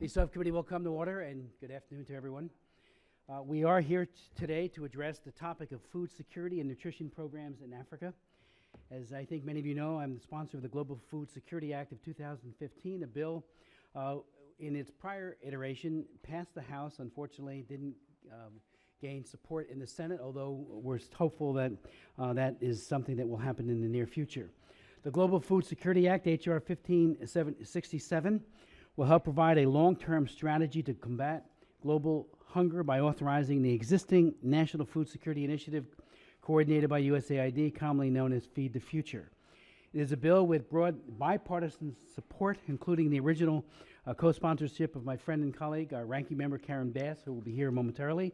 The subcommittee will come to order, and good afternoon to everyone. We are here today to address the topic of food security and nutrition programs in Africa. As I think many of you know, I'm the sponsor of the Global Food Security Act of 2015, a bill in its prior iteration passed the House. Unfortunately, didn't gain support in the Senate, although we're hopeful that that is something that will happen in the near future. The Global Food Security Act, H.R. 1567, will help provide a long-term strategy to combat global hunger by authorizing the existing National Food Security Initiative coordinated by USAID, commonly known as Feed the Future. It is a bill with broad bipartisan support, including the original co-sponsorship of my friend and colleague, our ranking member Karen Bass, who will be here momentarily,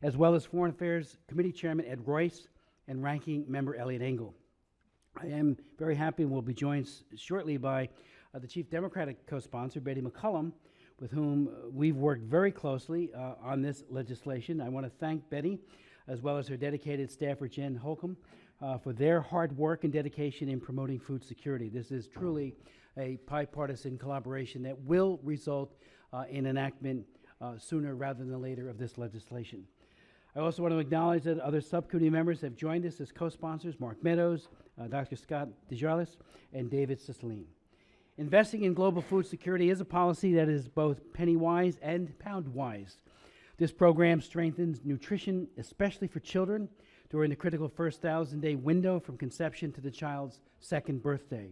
as well as Foreign Affairs Committee Chairman Ed Royce and ranking member Elliot Engel. I am very happy and will be joined shortly by the Chief Democratic co-sponsor, Betty McCollum, with whom we've worked very closely on this legislation. I want to thank Betty, as well as her dedicated staffer, Jen Holcomb, for their hard work and dedication in promoting food security. This is truly a bipartisan collaboration that will result in enactment sooner rather than later of this legislation. I also want to acknowledge that other subcommittee members have joined us as co-sponsors: Mark Meadows, Dr. Scott DeJarlis, and David Cicilline. Investing in global food security is a policy that is both penny-wise and pound-wise. This program strengthens nutrition, especially for children, during the critical first 1,000-day window from conception to the child's second birthday.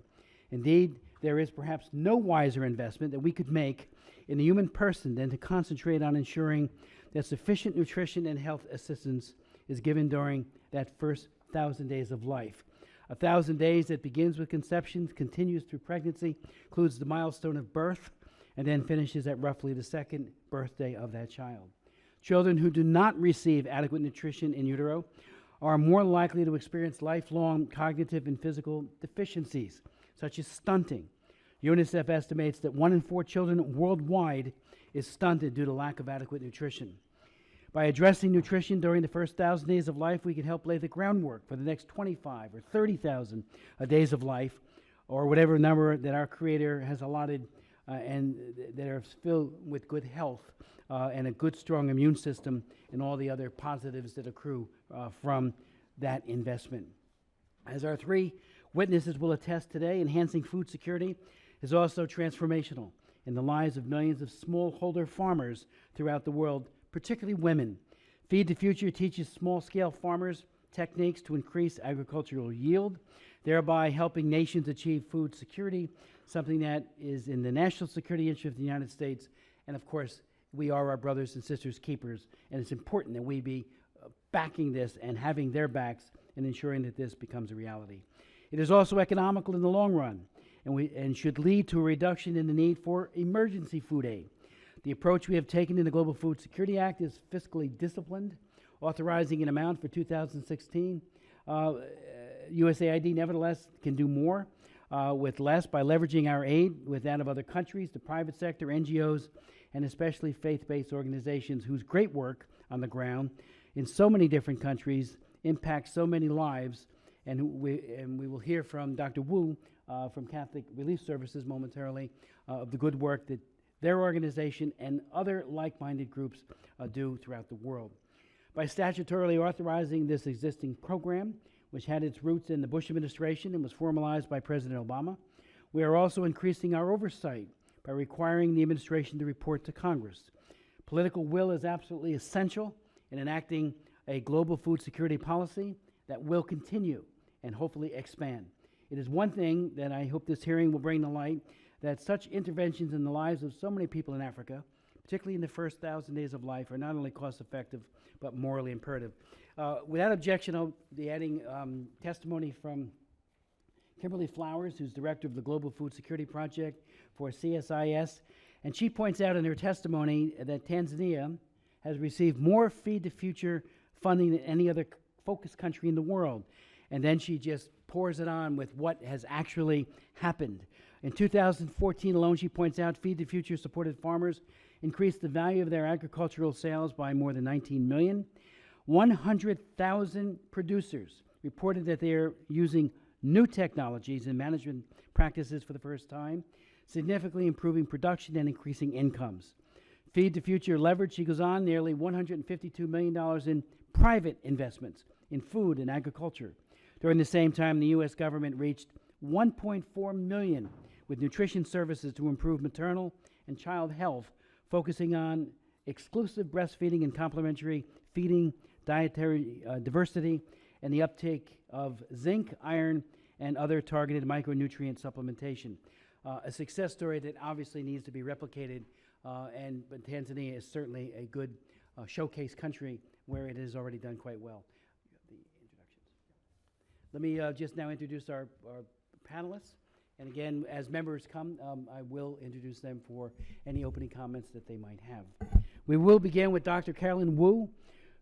Indeed, there is perhaps no wiser investment that we could make in the human person than to concentrate on ensuring that sufficient nutrition and health assistance is given during that first 1,000 days of life. 1,000 days that begins with conception, continues through pregnancy, includes the milestone of birth, and then finishes at roughly the second birthday of that child. Children who do not receive adequate nutrition in utero are more likely to experience lifelong cognitive and physical deficiencies, such as stunting. UNICEF estimates that 1 in 4 children worldwide is stunted due to lack of adequate nutrition. By addressing nutrition during the first 1,000 days of life, we can help lay the groundwork for the next 25 or 30,000 days of life, or whatever number that our Creator has allotted and that are filled with good health and a good, strong immune system and all the other positives that accrue from that investment. As our three witnesses will attest today, enhancing food security is also transformational in the lives of millions of smallholder farmers throughout the world, particularly women. Feed the Future teaches small-scale farmers techniques to increase agricultural yield, thereby helping nations achieve food security, something that is in the national security interest of the United States. And of course, we are our brothers and sisters' keepers, and it's important that we be backing this and having their backs and ensuring that this becomes a reality. It is also economical in the long run, and should lead to a reduction in the need for emergency food aid. The approach we have taken in the Global Food Security Act is fiscally disciplined, authorizing an amount for 2016. USAID, nevertheless, can do more with less by leveraging our aid with that of other countries, the private sector, NGOs, and especially faith-based organizations whose great work on the ground in so many different countries impacts so many lives. And we will hear from Dr. Woo from Catholic Relief Services momentarily of the good work that their organization and other like-minded groups do throughout the world. By statutorily authorizing this existing program, which had its roots in the Bush administration and was formalized by President Obama, we are also increasing our oversight by requiring the administration to report to Congress. Political will is absolutely essential in enacting a global food security policy that will continue and hopefully expand. It is one thing that I hope this hearing will bring to light, that such interventions in the lives of so many people in Africa, particularly in the first 1,000 days of life, are not only cost-effective, but morally imperative. Without objection, I'll be adding testimony from Kimberly Flowers, who's director of the Global Food Security Project for CSIS, and she points out in her testimony that Tanzania has received more Feed the Future funding than any other focus country in the world. And then she just pours it on with what has actually happened. In 2014 alone, she points out, Feed the Future supported farmers increased the value of their agricultural sales by more than 19 million. 100,000 producers reported that they are using new technologies and management practices for the first time. significantly improving production and increasing incomes. Feed the Future leverage, she goes on, nearly $152 million in private investments in food and agriculture. During the same time, the U.S. government reached 1.4 million with nutrition services to improve maternal and child health, focusing on exclusive breastfeeding and complementary feeding, dietary diversity, and the uptake of zinc, iron, and other targeted micronutrient supplementation. A success story that obviously needs to be replicated, but Tanzania is certainly a good showcase country where it has already done quite well. The introductions. Let me just now introduce our panelists. And again, as members come, I will introduce them for any opening comments that they might have. We will begin with Dr. Carolyn Woo,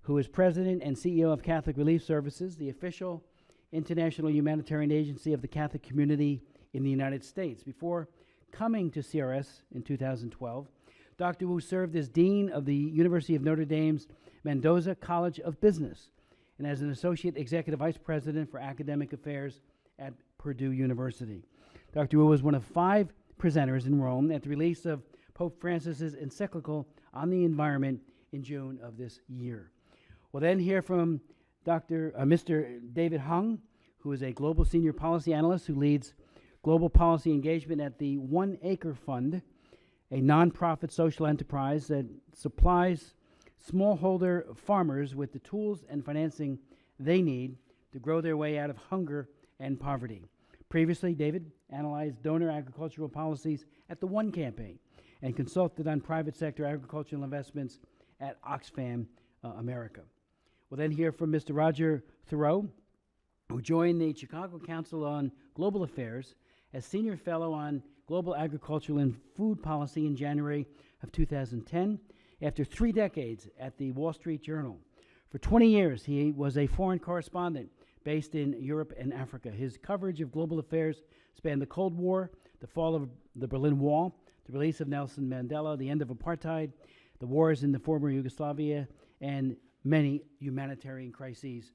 who is President and CEO of Catholic Relief Services, the official international humanitarian agency of the Catholic community in the United States. Before coming to CRS in 2012, Dr. Woo served as Dean of the University of Notre Dame's Mendoza College of Business and as an Associate Executive Vice President for Academic Affairs at Purdue University. Dr. Woo was one of 5 presenters in Rome at the release of Pope Francis's encyclical on the environment in June of this year. We'll then hear from Mr. David Hung, who is a global senior policy analyst who leads global policy engagement at the One Acre Fund, a nonprofit social enterprise that supplies smallholder farmers with the tools and financing they need to grow their way out of hunger and poverty. Previously, David analyzed donor agricultural policies at the One Campaign and consulted on private sector agricultural investments at Oxfam America. We'll then hear from Mr. Roger Thurow, who joined the Chicago Council on Global Affairs as Senior Fellow on Global Agricultural and Food Policy in January of 2010, after 3 decades at the Wall Street Journal. For 20 years, he was a foreign correspondent based in Europe and Africa. His coverage of global affairs spanned the Cold War, the fall of the Berlin Wall, the release of Nelson Mandela, the end of apartheid, the wars in the former Yugoslavia, and many humanitarian crises.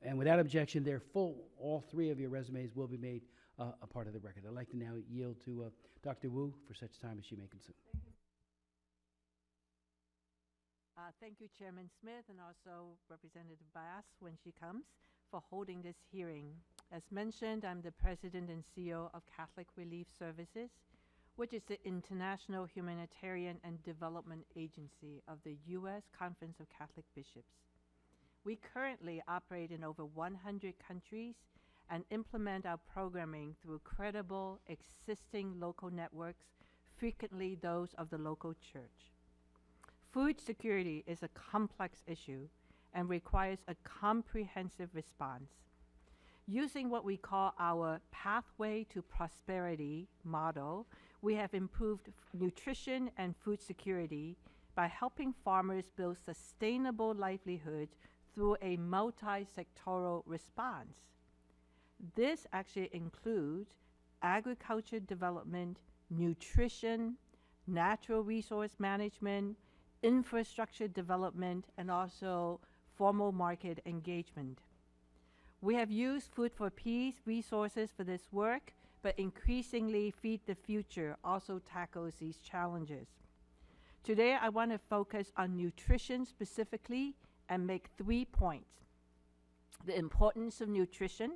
And without objection, all 3 of your resumes will be made a part of the record. I'd like to now yield to Dr. Woo for such time as she may consume. Thank you, Chairman Smith, and also Representative Bass when she comes, for holding this hearing. As mentioned, I'm the President and CEO of Catholic Relief Services, which is the international humanitarian and development agency of the U.S. Conference of Catholic Bishops. We currently operate in over 100 countries and implement our programming through credible existing local networks, frequently those of the local church. Food security is a complex issue and requires a comprehensive response. Using what we call our Pathway to Prosperity model, we have improved nutrition and food security by helping farmers build sustainable livelihoods through a multi-sectoral response. This actually includes agriculture development, nutrition, natural resource management, infrastructure development, and also formal market engagement. We have used Food for Peace resources for this work, but increasingly Feed the Future also tackles these challenges. Today, I want to focus on nutrition specifically and make 3 points: the importance of nutrition,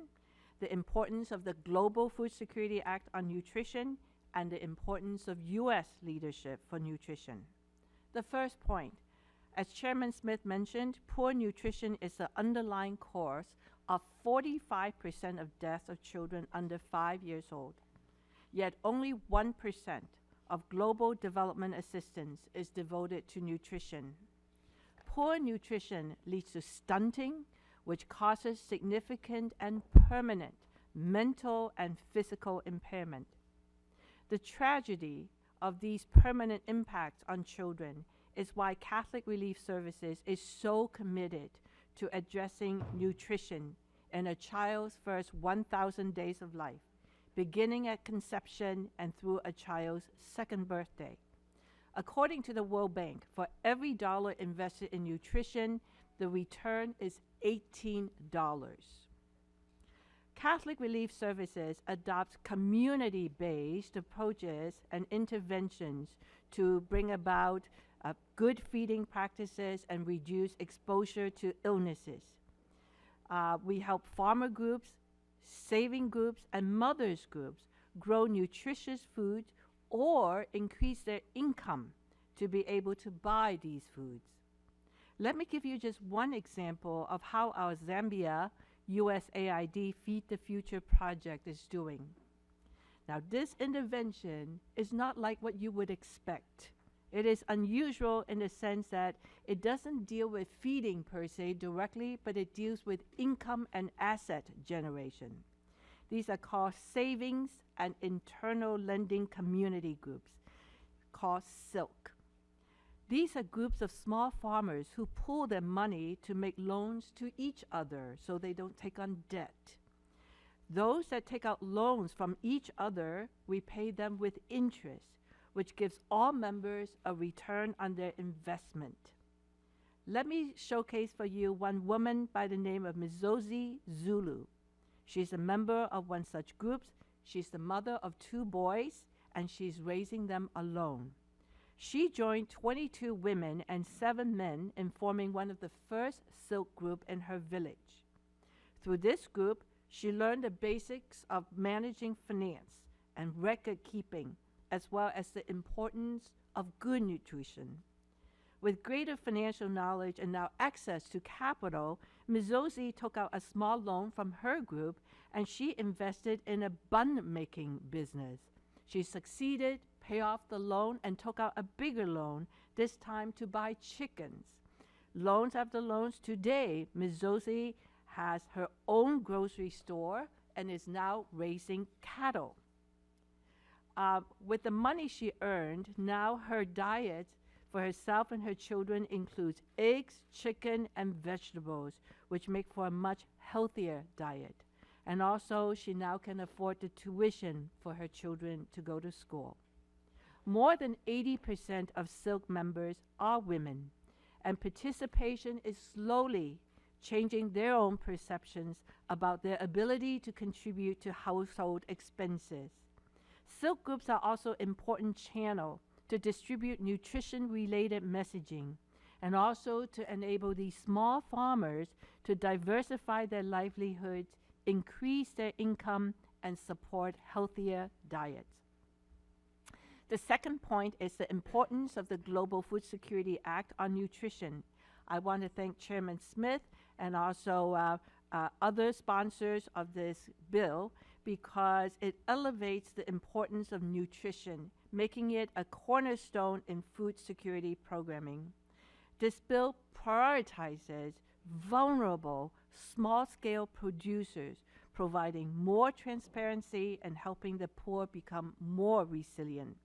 the importance of the Global Food Security Act on Nutrition, and the importance of U.S. leadership for nutrition. The first point, as Chairman Smith mentioned, poor nutrition is the underlying cause of 45% of deaths of children under 5 years old. Yet only 1% of global development assistance is devoted to nutrition. Poor nutrition leads to stunting, which causes significant and permanent mental and physical impairment. The tragedy of these permanent impacts on children is why Catholic Relief Services is so committed to addressing nutrition in a child's first 1,000 days of life, beginning at conception and through a child's second birthday. According to the World Bank, for every dollar invested in nutrition, the return is $18. Catholic Relief Services adopts community-based approaches and interventions to bring about good feeding practices and reduce exposure to illnesses. We help farmer groups, saving groups, and mothers groups grow nutritious foods or increase their income to be able to buy these foods. Let me give you just one example of how our Zambia USAID Feed the Future project is doing. Now, this intervention is not like what you would expect. It is unusual in the sense that it doesn't deal with feeding per se directly, but it deals with income and asset generation. These are called savings and internal lending community groups, called SILK. These are groups of small farmers who pool their money to make loans to each other so they don't take on debt. Those that take out loans from each other, we pay them with interest, which gives all members a return on their investment. Let me showcase for you one woman by the name of Mizozi Zulu. She's a member of one such group. She's the mother of 2 boys, and she's raising them alone. She joined 22 women and 7 men in forming one of the first silk group in her village. Through this group, she learned the basics of managing finance and record keeping, as well as the importance of good nutrition. With greater financial knowledge and now access to capital, Mizozi took out a small loan from her group and she invested in a bun-making business. She succeeded, paid off the loan, and took out a bigger loan, this time to buy chickens. Loans after loans, today, Mizozi has her own grocery store and is now raising cattle. With the money she earned, now her diet for herself and her children includes eggs, chicken, and vegetables, which make for a much healthier diet. And also, she now can afford the tuition for her children to go to school. More than 80% of Silk members are women, and participation is slowly changing their own perceptions about their ability to contribute to household expenses. Silk groups are also an important channel to distribute nutrition-related messaging and also to enable these small farmers to diversify their livelihoods, increase their income, and support healthier diets. The second point is the importance of the Global Food Security Act on nutrition. I want to thank Chairman Smith and also other sponsors of this bill because it elevates the importance of nutrition, making it a cornerstone in food security programming. This bill prioritizes vulnerable, small-scale producers, providing more transparency and helping the poor become more resilient.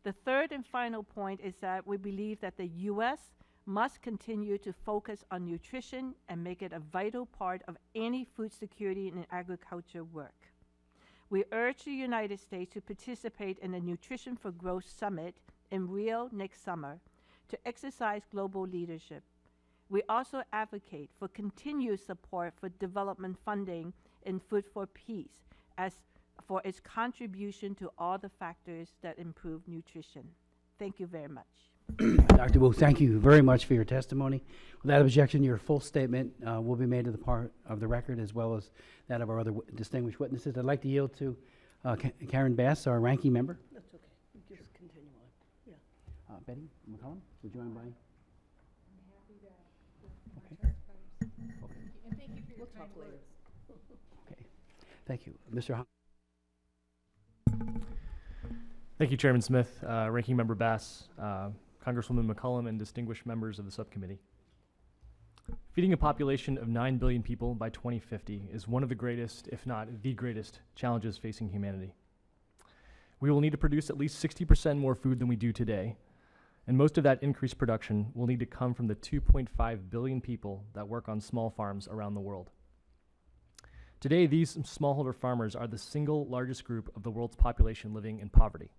The third and final point is that we believe that the U.S. must continue to focus on nutrition and make it a vital part of any food security and agriculture work. We urge the United States to participate in the Nutrition for Growth Summit in Rio next summer to exercise global leadership. We also advocate for continued support for development funding in Food for Peace as for its contribution to all the factors that improve nutrition. Thank you very much. Dr. Woo, thank you very much for your testimony. Without objection, your full statement will be made to the part of the record as well as that of our other distinguished witnesses. I'd like to yield to Karen Bass, our ranking member. That's okay. You just continue on. Yeah. Betty McCollum, would you mind by? I'm happy to Okay. okay. And thank you for your kind later. words. Okay. Thank you. Mr. Hong. Thank you, Chairman Smith, Ranking Member Bass, Congresswoman McCollum, and distinguished members of the subcommittee. Feeding a population of 9 billion people by 2050 is one of the greatest, if not the greatest, challenges facing humanity. We will need to produce at least 60% more food than we do today, and most of that increased production will need to come from the 2.5 billion people that work on small farms around the world. Today, these smallholder farmers are the single largest group of the world's population living in poverty.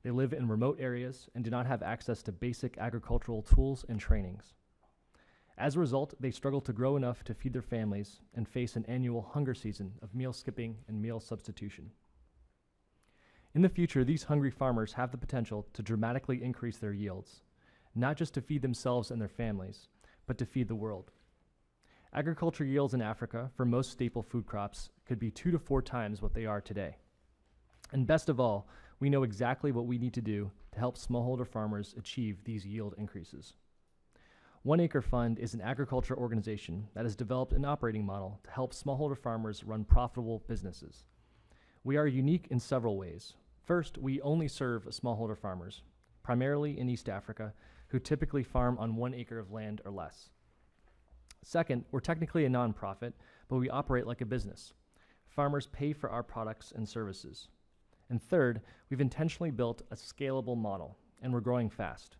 They live in remote areas and do not have access to basic agricultural tools and trainings. As a result, they struggle to grow enough to feed their families and face an annual hunger season of meal skipping and meal substitution. In the future, these hungry farmers have the potential to dramatically increase their yields, not just to feed themselves and their families, but to feed the world. Agriculture yields in Africa for most staple food crops could be 2 to 4 times what they are today. And best of all, we know exactly what we need to do to help smallholder farmers achieve these yield increases. One Acre Fund is an agriculture organization that has developed an operating model to help smallholder farmers run profitable businesses. We are unique in several ways. First, we only serve smallholder farmers, primarily in East Africa, who typically farm on 1 acre of land or less. Second, we're technically a nonprofit, but we operate like a business. Farmers pay for our products and services. And third, we've intentionally built a scalable model, and we're growing fast.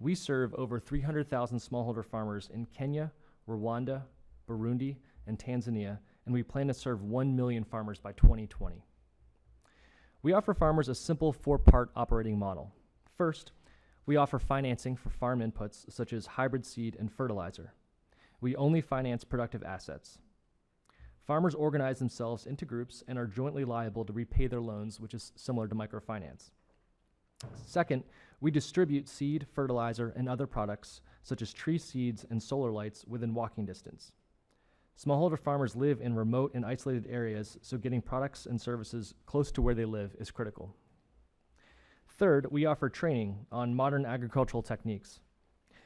We serve over 300,000 smallholder farmers in Kenya, Rwanda, Burundi, and Tanzania, and we plan to serve 1 million farmers by 2020. We offer farmers a simple 4-part operating model. First, we offer financing for farm inputs such as hybrid seed and fertilizer. We only finance productive assets. Farmers organize themselves into groups and are jointly liable to repay their loans, which is similar to microfinance. Second, we distribute seed, fertilizer, and other products such as tree seeds and solar lights within walking distance. Smallholder farmers live in remote and isolated areas, so getting products and services close to where they live is critical. Third, we offer training on modern agricultural techniques.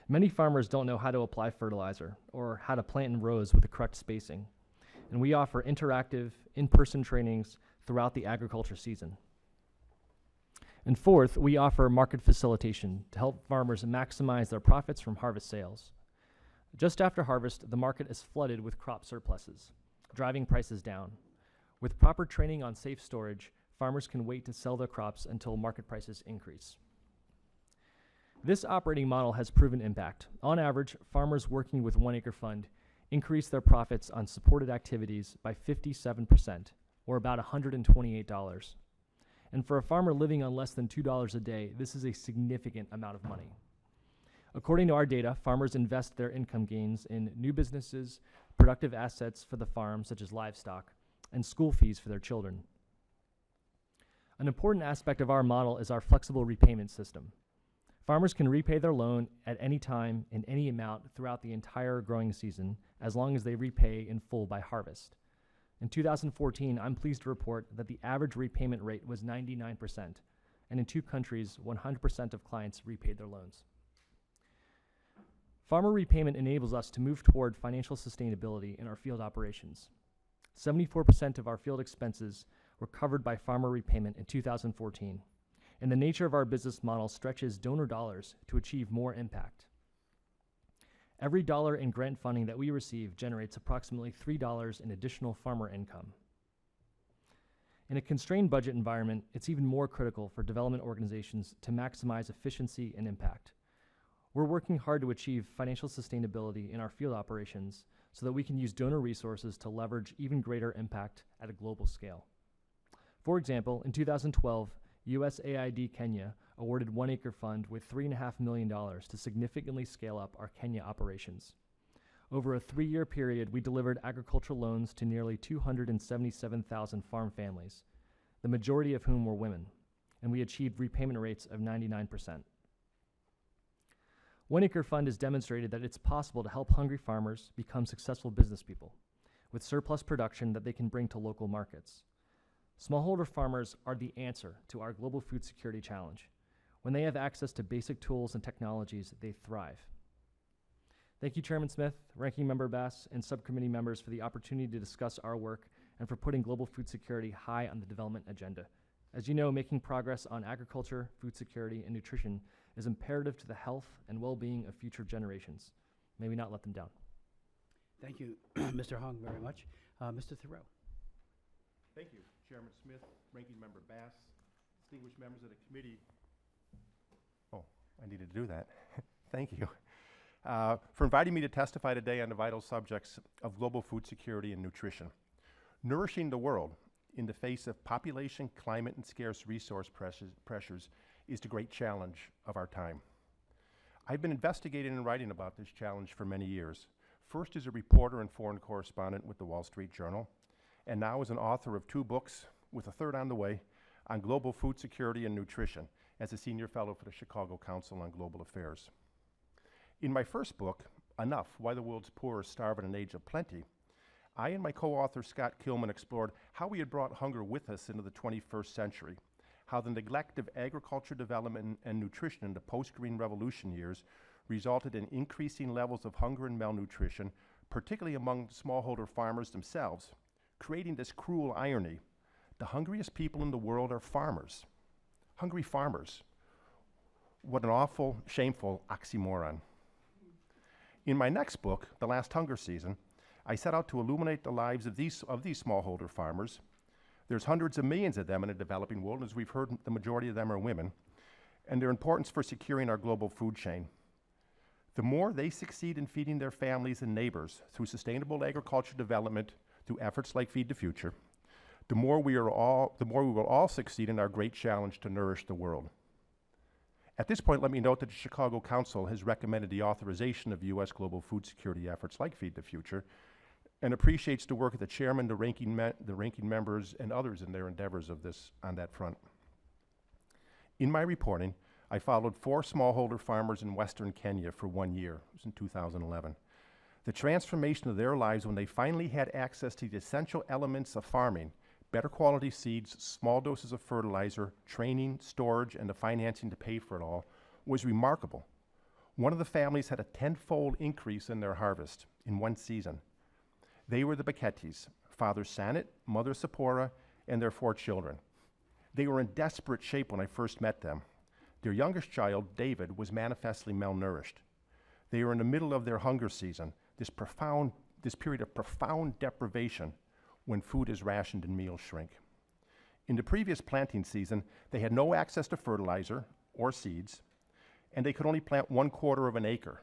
Many farmers don't know how to apply fertilizer or how to plant in rows with the correct spacing, and we offer interactive, in-person trainings throughout the agriculture season. And fourth, we offer market facilitation to help farmers maximize their profits from harvest sales. Just after harvest, the market is flooded with crop surpluses, driving prices down. With proper training on safe storage, farmers can wait to sell their crops until market prices increase. This operating model has proven impact. On average, farmers working with One Acre Fund increase their profits on supported activities by 57%, or about $128. And for a farmer living on less than $2 a day, this is a significant amount of money. According to our data, farmers invest their income gains in new businesses, productive assets for the farm, such as livestock, and school fees for their children. An important aspect of our model is our flexible repayment system. Farmers can repay their loan at any time in any amount throughout the entire growing season, as long as they repay in full by harvest. In 2014, I'm pleased to report that the average repayment rate was 99%, and in 2 countries, 100% of clients repaid their loans. Farmer repayment enables us to move toward financial sustainability in our field operations. 74% of our field expenses were covered by farmer repayment in 2014, and the nature of our business model stretches donor dollars to achieve more impact. Every dollar in grant funding that we receive generates approximately $3 in additional farmer income. In a constrained budget environment, it's even more critical for development organizations to maximize efficiency and impact. We're working hard to achieve financial sustainability in our field operations so that we can use donor resources to leverage even greater impact at a global scale. For example, in 2012, USAID Kenya awarded One Acre Fund with $3.5 million to significantly scale up our Kenya operations. Over a 3-year period, we delivered agricultural loans to nearly 277,000 farm families, the majority of whom were women, and we achieved repayment rates of 99%. One Acre Fund has demonstrated that it's possible to help hungry farmers become successful business people with surplus production that they can bring to local markets. Smallholder farmers are the answer to our global food security challenge. When they have access to basic tools and technologies, they thrive. Thank you, Chairman Smith, Ranking Member Bass, and subcommittee members for the opportunity to discuss our work and for putting global food security high on the development agenda. As you know, making progress on agriculture, food security, and nutrition is imperative to the health and well-being of future generations. May we not let them down. Thank you, Mr. Hong, very much. Mr. Thurow. Thank you, Chairman Smith, Ranking Member Bass, distinguished members of the committee. Oh, I needed to do that. Thank you. For inviting me to testify today on the vital subjects of global food security and nutrition. Nourishing the world in the face of population, climate, and scarce resource pressures is the great challenge of our time. I've been investigating and writing about this challenge for many years, first as a reporter and foreign correspondent with the Wall Street Journal, and now as an author of 2 books, with a third on the way, on global food security and nutrition, as a senior fellow for the Chicago Council on Global Affairs. In my first book, Enough, Why the World's Poor Starve in an Age of Plenty, I and my co-author Scott Kilman explored how we had brought hunger with us into the 21st century, how the neglect of agriculture development and nutrition in the post-Green Revolution years resulted in increasing levels of hunger and malnutrition, particularly among smallholder farmers themselves, creating this cruel irony. The hungriest people in the world are farmers. Hungry farmers. What an awful, shameful oxymoron. In my next book, The Last Hunger Season, I set out to illuminate the lives of these smallholder farmers. There's hundreds of millions of them in the developing world, and as we've heard, the majority of them are women, and their importance for securing our global food chain. The more they succeed in feeding their families and neighbors through sustainable agriculture development, through efforts like Feed the Future, the more we will all succeed in our great challenge to nourish the world. At this point, let me note that the Chicago Council has recommended the authorization of U.S. global food security efforts like Feed the Future, and appreciates the work of the chairman, the ranking members, and others in their endeavors on that front. In my reporting, I followed 4 smallholder farmers in Western Kenya for 1 year. It was in 2011. The transformation of their lives when they finally had access to the essential elements of farming, better quality seeds, small doses of fertilizer, training, storage, and the financing to pay for it all, was remarkable. One of the families had a 10-fold increase in their harvest in 1 season. They were the Biketis, Father Sanet, Mother Sapora, and their 4 children. They were in desperate shape when I first met them. Their youngest child, David, was manifestly malnourished. They were in the middle of their hunger season, this period of profound deprivation when food is rationed and meals shrink. In the previous planting season, they had no access to fertilizer or seeds, and they could only plant 1/4 of an acre.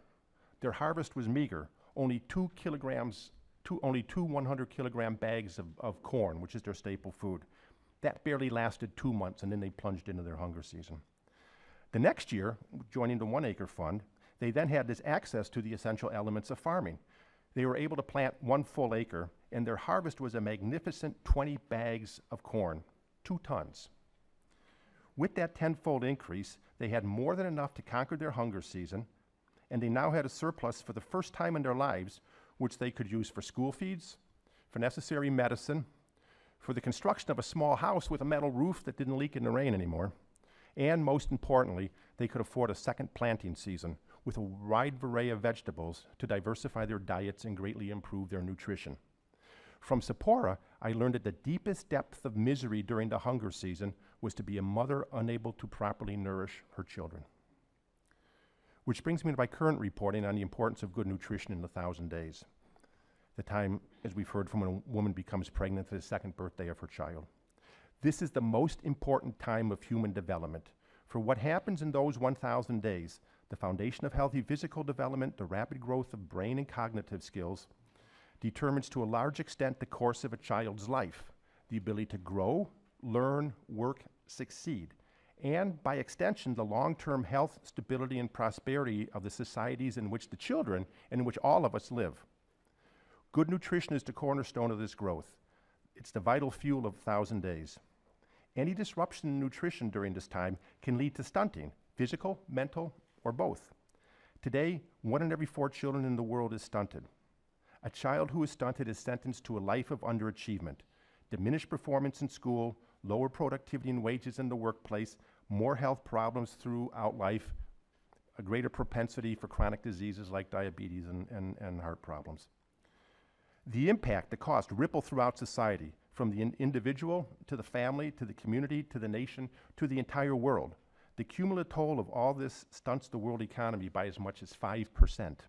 Their harvest was meager, only 2 100-kilogram bags of corn, which is their staple food. That barely lasted 2 months, and then they plunged into their hunger season. The next year, joining the 1 acre fund, they then had this access to the essential elements of farming. They were able to plant 1 full acre, and their harvest was a magnificent 20 bags of corn, 2 tons. With that 10-fold increase, they had more than enough to conquer their hunger season, and they now had a surplus for the first time in their lives, which they could use for school feeds, for necessary medicine, for the construction of a small house with a metal roof that didn't leak in the rain anymore, and most importantly, they could afford a second planting season with a wide array of vegetables to diversify their diets and greatly improve their nutrition. From Sapora, I learned that the deepest depth of misery during the hunger season was to be a mother unable to properly nourish her children. Which brings me to my current reporting on the importance of good nutrition in the 1,000 days, the time, as we've heard, from when a woman becomes pregnant to the 2nd birthday of her child. This is the most important time of human development. For what happens in those 1,000 days, the foundation of healthy physical development, the rapid growth of brain and cognitive skills, determines to a large extent the course of a child's life, the ability to grow, learn, work, succeed, and by extension, the long-term health, stability, and prosperity of the societies in which the children and in which all of us live. Good nutrition is the cornerstone of this growth. It's the vital fuel of 1,000 days. Any disruption in nutrition during this time can lead to stunting, physical, mental, or both. Today, 1 in every 4 children in the world is stunted. A child who is stunted is sentenced to a life of underachievement, diminished performance in school, lower productivity and wages in the workplace, more health problems throughout life, a greater propensity for chronic diseases like diabetes and heart problems. The impact, the cost, ripple throughout society, from the individual to the family, to the community, to the nation, to the entire world. The cumulative toll of all this stunts the world economy by as much as 5%.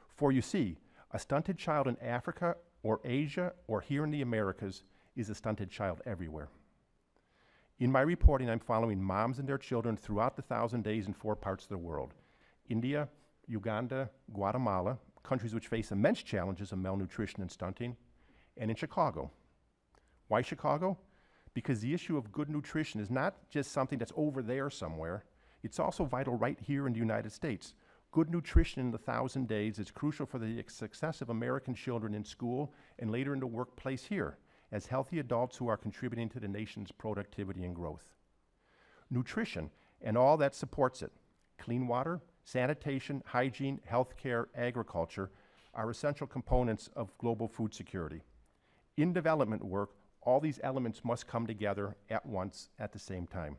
For you see, a stunted child in Africa or Asia or here in the Americas is a stunted child everywhere. In my reporting, I'm following moms and their children throughout the 1,000 days in 4 parts of the world: India, Uganda, Guatemala, countries which face immense challenges of malnutrition and stunting, and in Chicago. Why Chicago? Because the issue of good nutrition is not just something that's over there somewhere. It's also vital right here in the United States. Good nutrition in the 1,000 days is crucial for the success of American children in school and later in the workplace here, as healthy adults who are contributing to the nation's productivity and growth. Nutrition and all that supports it, clean water, sanitation, hygiene, healthcare, agriculture, are essential components of global food security. In development work, all these elements must come together at once at the same time.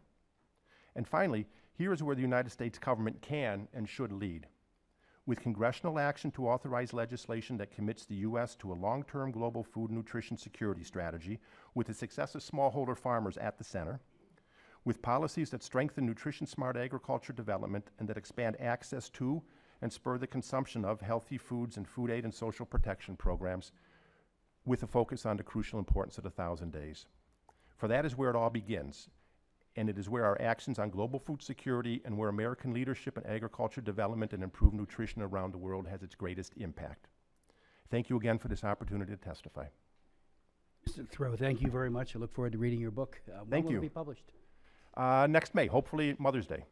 And finally, here is where the United States government can and should lead. With congressional action to authorize legislation that commits the U.S. to a long-term global food and nutrition security strategy, with the success of smallholder farmers at the center, with policies that strengthen nutrition-smart agriculture development and that expand access to and spur the consumption of healthy foods and food aid and social protection programs, with a focus on the crucial importance of the 1,000 days. For that is where it all begins, and it is where our actions on global food security and where American leadership in agriculture development and improved nutrition around the world has its greatest impact. Thank you again for this opportunity to testify. Mr. Thurow, thank you very much. I look forward to reading your book. Thank When will you. it be published? Next May, hopefully Mother's Day.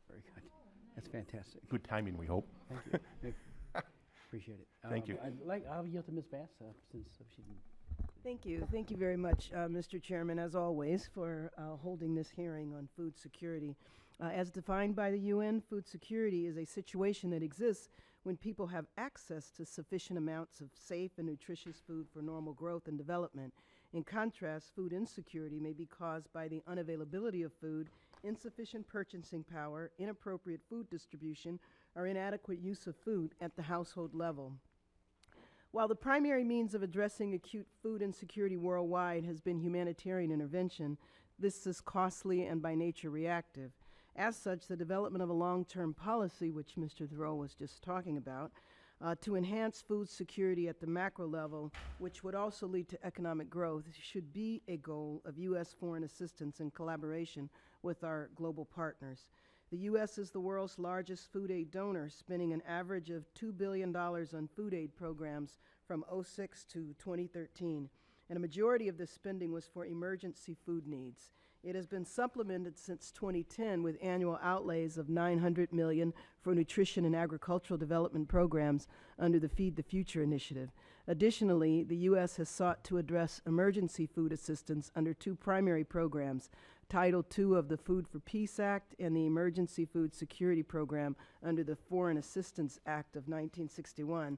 Very good. That's fantastic. Good timing, we hope. Thank you. Appreciate it. Thank you. I'll yield to Ms. Bass since she can. Thank you. Thank you very much, Mr. Chairman, as always, for holding this hearing on food security. As defined by the UN, food security is a situation that exists when people have access to sufficient amounts of safe and nutritious food for normal growth and development. In contrast, food insecurity may be caused by the unavailability of food, insufficient purchasing power, inappropriate food distribution, or inadequate use of food at the household level. While the primary means of addressing acute food insecurity worldwide has been humanitarian intervention, this is costly and by nature reactive. As such, the development of a long-term policy, which Mr. Thurow was just talking about, to enhance food security at the macro level, which would also lead to economic growth, should be a goal of U.S. foreign assistance in collaboration with our global partners. The U.S. is the world's largest food aid donor, spending an average of $2 billion on food aid programs from 2006 to 2013, and a majority of this spending was for emergency food needs. It has been supplemented since 2010 with annual outlays of $900 million for nutrition and agricultural development programs under the Feed the Future initiative. Additionally, the U.S. has sought to address emergency food assistance under two primary programs, Title II of the Food for Peace Act and the Emergency Food Security Program under the Foreign Assistance Act of 1961.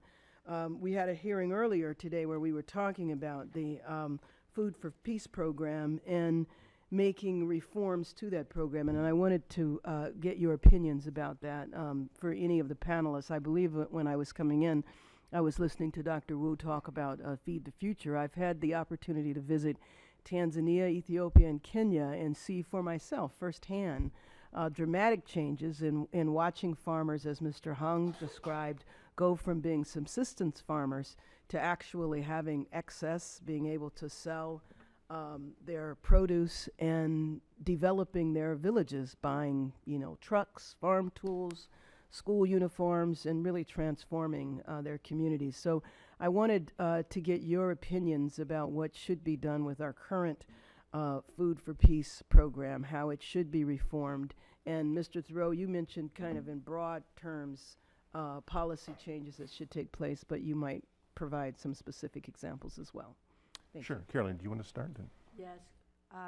We had a hearing earlier today where we were talking about the Food for Peace program and making reforms to that program, and I wanted to get your opinions about that for any of the panelists. I believe that when I was coming in, I was listening to Dr. Woo talk about Feed the Future. I've had the opportunity to visit Tanzania, Ethiopia, and Kenya and see for myself firsthand dramatic changes in watching farmers, as Mr. Hung described, go from being subsistence farmers to actually having excess, being able to sell their produce and developing their villages, buying, trucks, farm tools, school uniforms, and really transforming their communities. So I wanted to get your opinions about what should be done with our current Food for Peace program, how it should be reformed. And Mr. Thurow, you mentioned kind of in broad terms policy changes that should take place, but you might provide some specific examples as well. Thank Sure. you. Carolyn, do you want to start? Yes,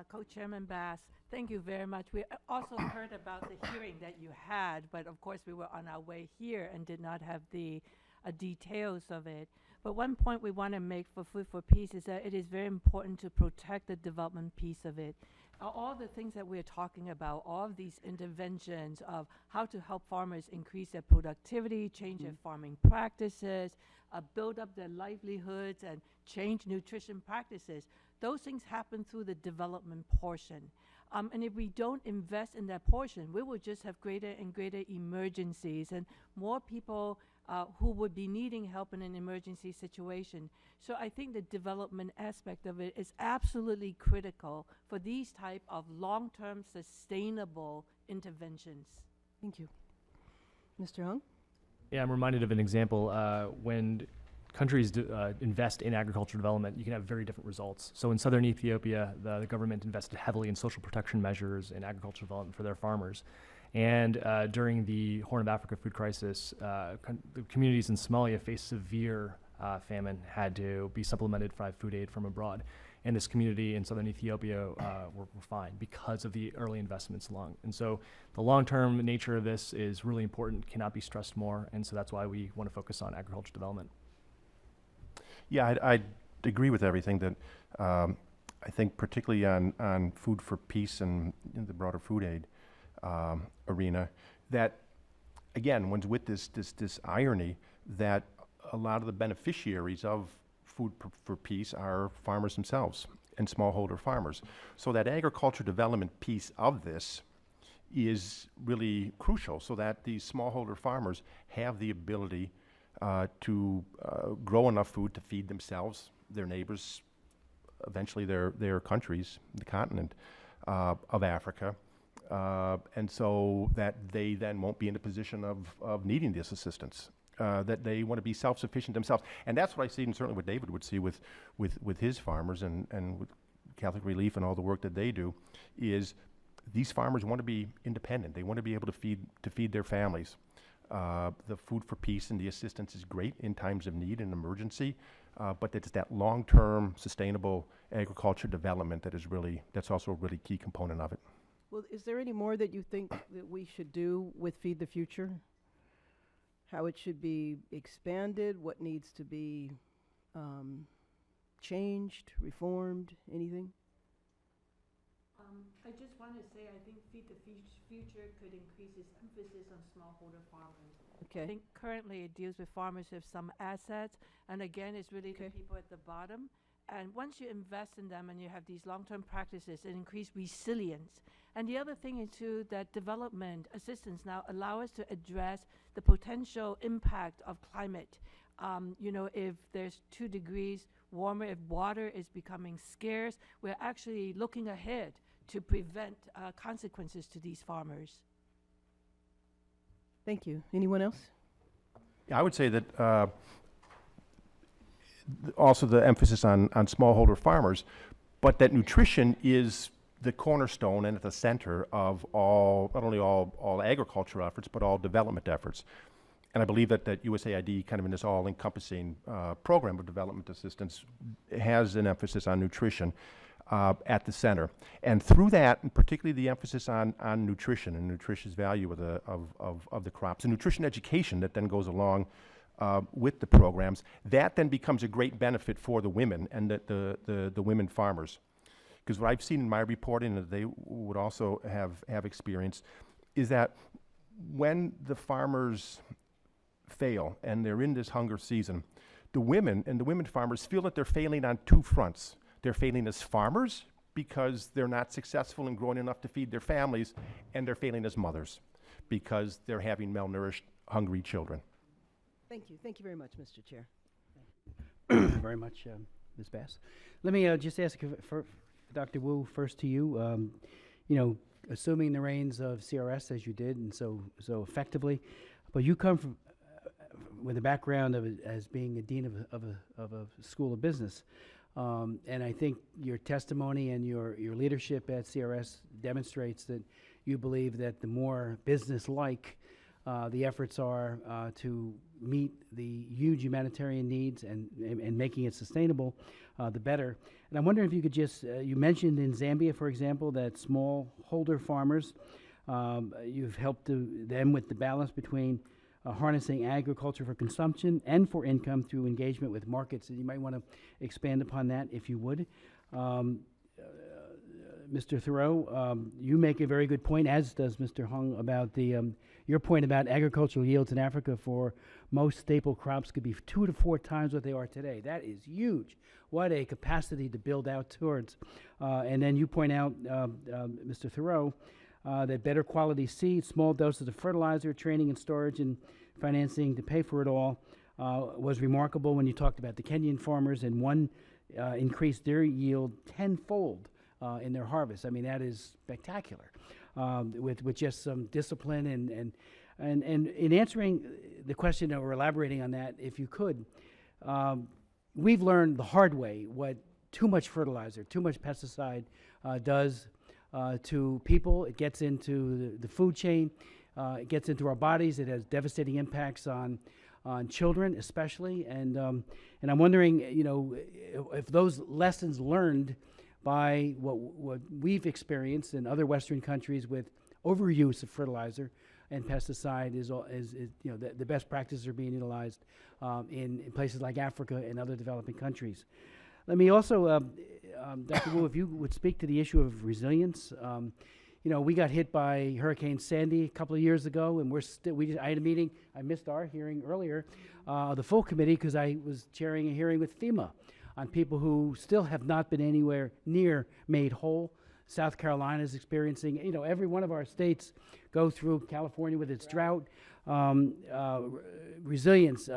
Co-Chairman Bass, thank you very much. We also heard about the hearing that you had, but of course we were on our way here and did not have the details of it. But one point we want to make for Food for Peace is that it is very important to protect the development piece of it. All the things that we're talking about, all of these interventions of how to help farmers increase their productivity, change their farming practices, build up their livelihoods, and change nutrition practices, those things happen through the development portion. And if we don't invest in that portion, we will just have greater and greater emergencies and more people who would be needing help in an emergency situation. So I think the development aspect of it is absolutely critical for these type of long-term sustainable interventions. Thank you. Mr. Hung? Yeah, I'm reminded of an example. When countries invest in agricultural development, you can have very different results. So in southern Ethiopia, the government invested heavily in social protection measures and agricultural development for their farmers. And during the Horn of Africa food crisis, the communities in Somalia faced severe famine, had to be supplemented by food aid from abroad. And this community in southern Ethiopia were fine because of the early investments along. And so the long-term nature of this is really important, cannot be stressed more, and so that's why we want to focus on agriculture development. Yeah, I agree with everything that I think particularly on food for peace and in the broader food aid arena, that again, one's with this irony that a lot of the beneficiaries of food for peace are farmers themselves and smallholder farmers. So that agriculture development piece of this is really crucial, so that these smallholder farmers have the ability to grow enough food to feed themselves, their neighbors, eventually their countries, the continent of Africa, and so that they then won't be in a position of needing this assistance. That they want to be self-sufficient themselves. And that's what I see, and certainly what David would see with his farmers and with Catholic Relief and all the work that they do, is these farmers want to be independent. They want to be able to feed their families. The food for peace and the assistance is great in times of need and emergency, but it's that long-term sustainable agriculture development that's also a really key component of it. Well, is there any more that you think that we should do with Feed the Future? How it should be expanded, what needs to be changed, reformed, anything? I just want to say I think Feed the Future could increase its emphasis on smallholder farmers. Okay. I think currently it deals with farmers with some assets, and again, it's really the people at the bottom. And once you invest in them and you have these long-term practices, it increases resilience. And the other thing is too that development assistance now allow us to address the potential impact of climate. You know, if there's 2 degrees warmer, if water is becoming scarce, we're actually looking ahead to prevent consequences to these farmers. Thank you. Anyone else? Yeah, I would say that also the emphasis on smallholder farmers, but that nutrition is the cornerstone and at the center of not only all agriculture efforts, but all development efforts. And I believe that USAID, kind of in this all-encompassing program of development assistance, has an emphasis on nutrition at the center. And through that, and particularly the emphasis on nutrition and nutritious value of the crops, and nutrition education that then goes along with the programs, that then becomes a great benefit for the women and the women farmers. Because what I've seen in my reporting, that they would also have experienced, is that when the farmers fail and they're in this hunger season, the women farmers feel that they're failing on 2 fronts. They're failing as farmers because they're not successful in growing enough to feed their families, and they're failing as mothers because they're having malnourished, hungry children. Thank you. Thank you very much, Mr. Chair. Very much, Ms. Bass. Let me just ask for Dr. Woo, first to you. You know, assuming the reins of CRS as you did and so effectively, but you come from with a background as being a dean of a school of business, and I think your testimony and your leadership at CRS demonstrates that you believe that the more business-like the efforts are to meet the huge humanitarian needs and making it sustainable, the better. And I'm wondering if you could just, you mentioned in Zambia, for example, that smallholder farmers, you've helped them with the balance between harnessing agriculture for consumption and for income through engagement with markets. And you might want to expand upon that if you would. Mr. Thurow, you make a very good point, as does Mr. Hung, about your point about agricultural yields in Africa for most staple crops could be 2 to 4 times what they are today. That is huge. What a capacity to build out towards. And then you point out, Mr. Thurow, that better quality seeds, small doses of fertilizer, training and storage, and financing to pay for it all was remarkable when you talked about the Kenyan farmers, and one increased their yield tenfold in their harvest. I mean, that is spectacular with just some discipline and in answering the question or elaborating on that, if you could, we've learned the hard way what too much fertilizer, too much pesticide does to people. It gets into the food chain. It gets into our bodies. It has devastating impacts on children, especially. And I'm wondering, if those lessons learned by what we've experienced in other Western countries with overuse of fertilizer and pesticide the best practices are being utilized in places like Africa and other developing countries. Let me also, Dr. Woo, if you would speak to the issue of resilience. We got hit by Hurricane Sandy a couple of years ago, and I had a meeting. I missed our hearing earlier, the full committee, because I was chairing a hearing with FEMA on people who still have not been anywhere near made whole. South Carolina is experiencing, every one of our states go through, California with its drought, resilience.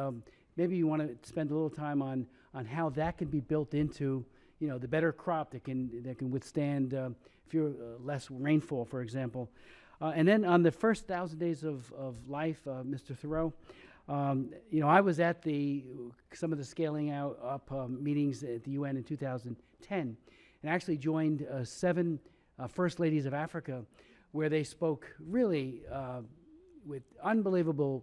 Maybe you want to spend a little time on how that can be built into, the better crop that can withstand less rainfall, for example. And then on the first 1,000 days of life, Mr. Thurow, I was at some of the scaling up meetings at the UN in 2010, and actually joined 7 First Ladies of Africa, where they spoke really with unbelievable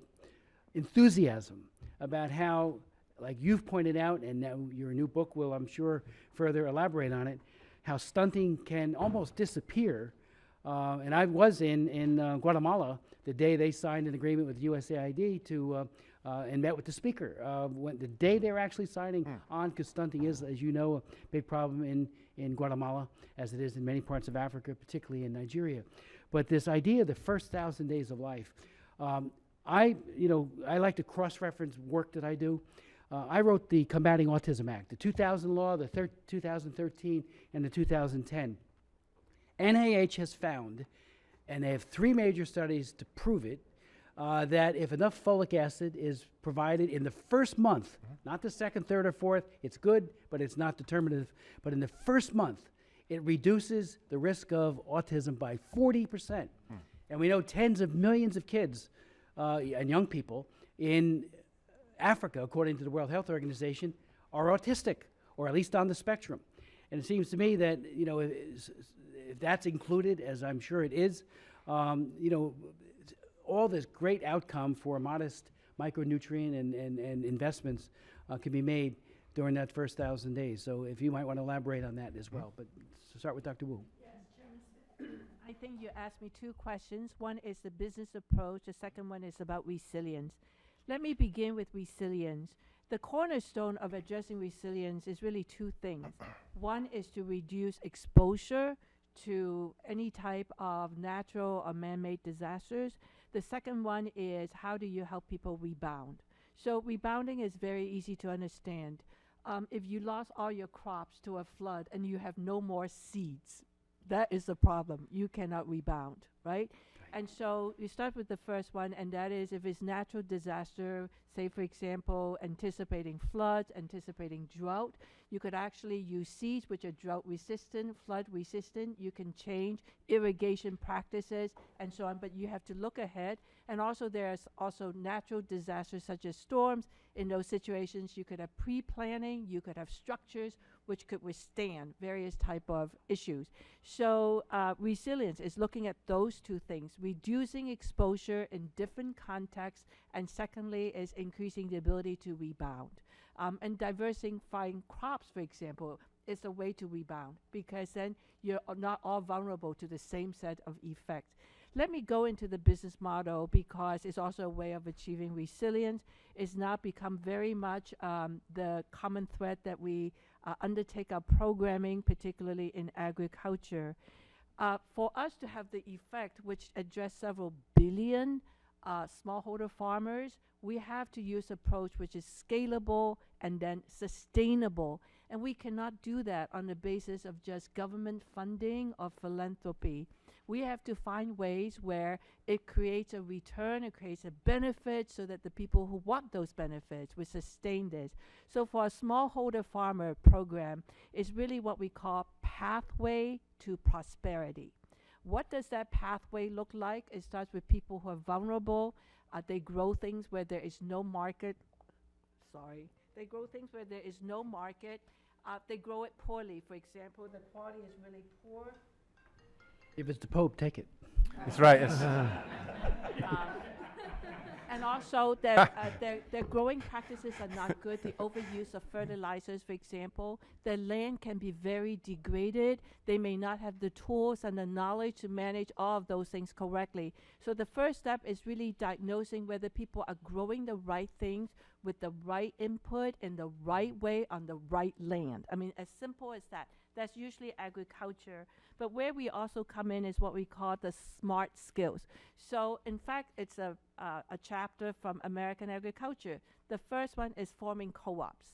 enthusiasm about how, like you've pointed out, and now your new book will, I'm sure, further elaborate on it, how stunting can almost disappear. And I was in Guatemala the day they signed an agreement with USAID and met with the speaker. The day they were actually signing on, because stunting is, as you know, a big problem in Guatemala, as it is in many parts of Africa, particularly in Nigeria. But this idea of the first 1,000 days of life, I like to cross-reference work that I do. I wrote the Combating Autism Act, the 2000 law, the 2013, and the 2010. NIH has found, and they have 3 major studies to prove it, that if enough folic acid is provided in the first month, not the second, third, or fourth, it's good, but it's not determinative, but in the first month, it reduces the risk of autism by 40%. And we know tens of millions of kids and young people in Africa, according to the World Health Organization, are autistic, or at least on the spectrum. And it seems to me that, if that's included, as I'm sure it is, all this great outcome for modest micronutrient and investments can be made during that first 1,000 days. So if you might want to elaborate on that as well. But start with Dr. Woo. I think you asked me 2 questions. One is the business approach. The second one is about resilience. Let me begin with resilience. The cornerstone of addressing resilience is really 2 things. One is to reduce exposure to any type of natural or man-made disasters. The second one is, how do you help people rebound? So rebounding is very easy to understand. If you lost all your crops to a flood and you have no more seeds, that is the problem. You cannot rebound, right? And so you start with the first one, and that is if it's natural disaster, say, for example, anticipating floods, anticipating drought, you could actually use seeds which are drought resistant, flood resistant. You can change irrigation practices and so on, but you have to look ahead. And also there's also natural disasters such as storms. In those situations, you could have pre-planning, you could have structures which could withstand various type of issues. So resilience is looking at those 2 things, reducing exposure in different contexts, and secondly is increasing the ability to rebound. And diversifying crops, for example, is a way to rebound, because then you're not all vulnerable to the same set of effects. Let me go into the business model, because it's also a way of achieving resilience. It's now become very much the common thread that we undertake our programming, particularly in agriculture. For us to have the effect which address several billion smallholder farmers, we have to use approach which is scalable and then sustainable. And we cannot do that on the basis of just government funding or philanthropy. We have to find ways where it creates a return, it creates a benefit, so that the people who want those benefits will sustain this. So for a smallholder farmer program, it's really what we call pathway to prosperity. What does that pathway look like? It starts with people who are vulnerable. They grow things where there is no market. They grow things where there is no market. They grow it poorly. For example, the quality is really poor. If it's the Pope, take it. That's right. And also, their growing practices are not good. The overuse of fertilizers, for example, their land can be very degraded. They may not have the tools and the knowledge to manage all of those things correctly. So the first step is really diagnosing whether people are growing the right things with the right input in the right way on the right land. I mean, as simple as that. That's usually agriculture. But where we also come in is what we call the smart skills. So in fact, it's a chapter from American agriculture. The first one is forming co-ops.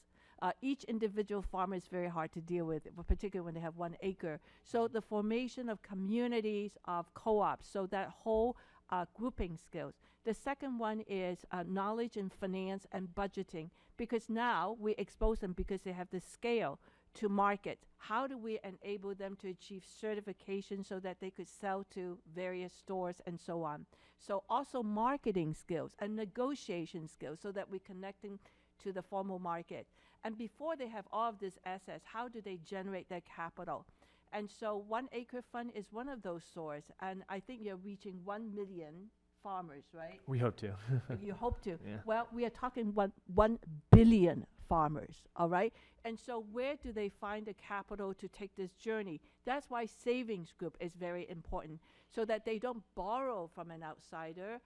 Each individual farmer is very hard to deal with, particularly when they have 1 acre. So the formation of communities of co-ops, so that whole grouping skills. The second one is knowledge in finance and budgeting, because now we expose them because they have the scale to market. How do we enable them to achieve certification so that they could sell to various stores and so on? So also marketing skills and negotiation skills so that we're connecting to the formal market. And before they have all of these assets, how do they generate their capital? And so 1 Acre Fund is one of those sources. And I think you're reaching 1 million farmers, right? We hope to. You hope to. Yeah. Well, we are talking 1 billion farmers, all right? And so where do they find the capital to take this journey? That's why savings group is very important, so that they don't borrow from an outsider,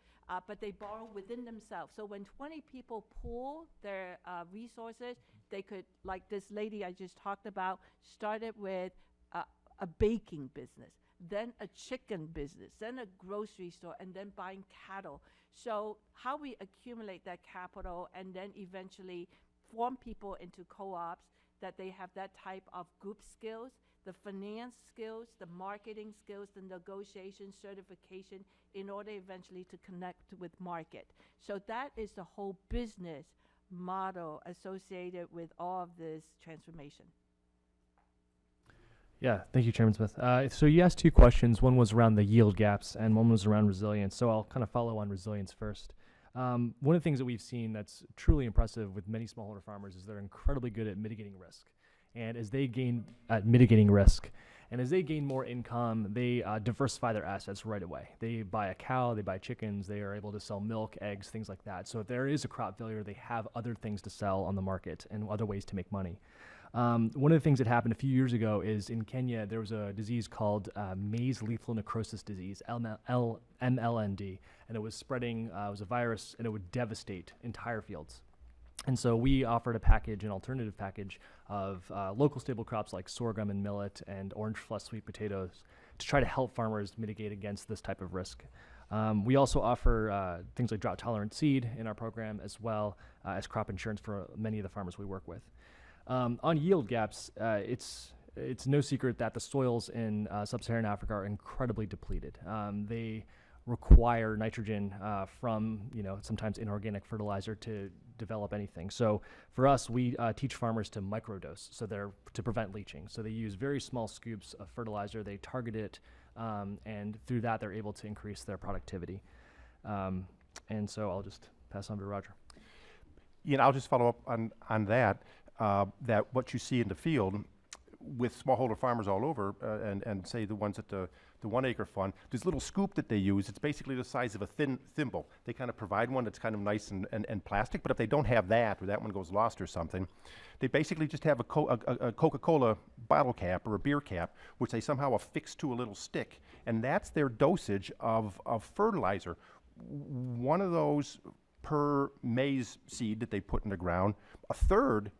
but they borrow within themselves. So when 20 people pool their resources, they could, like this lady I just talked about, started with a baking business, then a chicken business, then a grocery store, and then buying cattle. So how we accumulate that capital and then eventually form people into co-ops, that they have that type of group skills, the finance skills, the marketing skills, the negotiation, certification, in order eventually to connect with market. So that is the whole business model associated with all of this transformation. Yeah, thank you, Chairman Smith. So you asked 2 questions. One was around the yield gaps, and one was around resilience. So I'll kind of follow on resilience first. One of the things that we've seen that's truly impressive with many smallholder farmers is they're incredibly good at mitigating risk. And as they gain more income, they diversify their assets right away. They buy a cow, they buy chickens, they are able to sell milk, eggs, things like that. So if there is a crop failure, they have other things to sell on the market and other ways to make money. One of the things that happened a few years ago is in Kenya, there was a disease called maize lethal necrosis disease, MLND, and it was spreading, it was a virus, and it would devastate entire fields. And so we offered a package, an alternative package of local staple crops like sorghum and millet and orange flesh sweet potatoes to try to help farmers mitigate against this type of risk. We also offer things like drought-tolerant seed in our program, as well as crop insurance for many of the farmers we work with. On yield gaps, it's no secret that the soils in sub-Saharan Africa are incredibly depleted. They require nitrogen from, sometimes inorganic fertilizer to develop anything. So for us, we teach farmers to microdose, so to prevent leaching. So they use very small scoops of fertilizer, they target it, and through that they're able to increase their productivity. And so I'll just pass on to Roger. I'll just follow up on that. That what you see in the field with smallholder farmers all over, and say the ones at the 1 Acre Fund, this little scoop that they use, it's basically the size of a thin thimble. They kind of provide one that's kind of nice and plastic, but if they don't have that, or that one goes lost or something, they basically just have a Coca-Cola bottle cap or a beer cap, which they somehow affix to a little stick, and that's their dosage of fertilizer. One of those per maize seed that they put in the ground, a third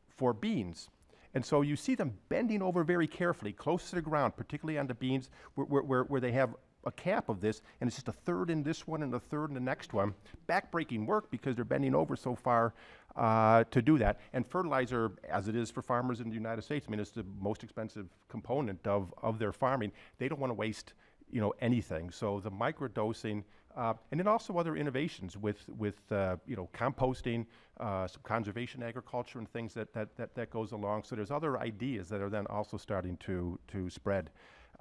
for beans. And so you see them bending over very carefully, close to the ground, particularly on the beans, where they have a cap of this, and it's just a third in this one and a third in the next one. Back-breaking work because they're bending over so far to do that. And fertilizer, as it is for farmers in the United States, it's the most expensive component of their farming. They don't want to waste, anything. So the microdosing, and then also other innovations with composting, some conservation agriculture and things that goes along. So there's other ideas that are then also starting to spread.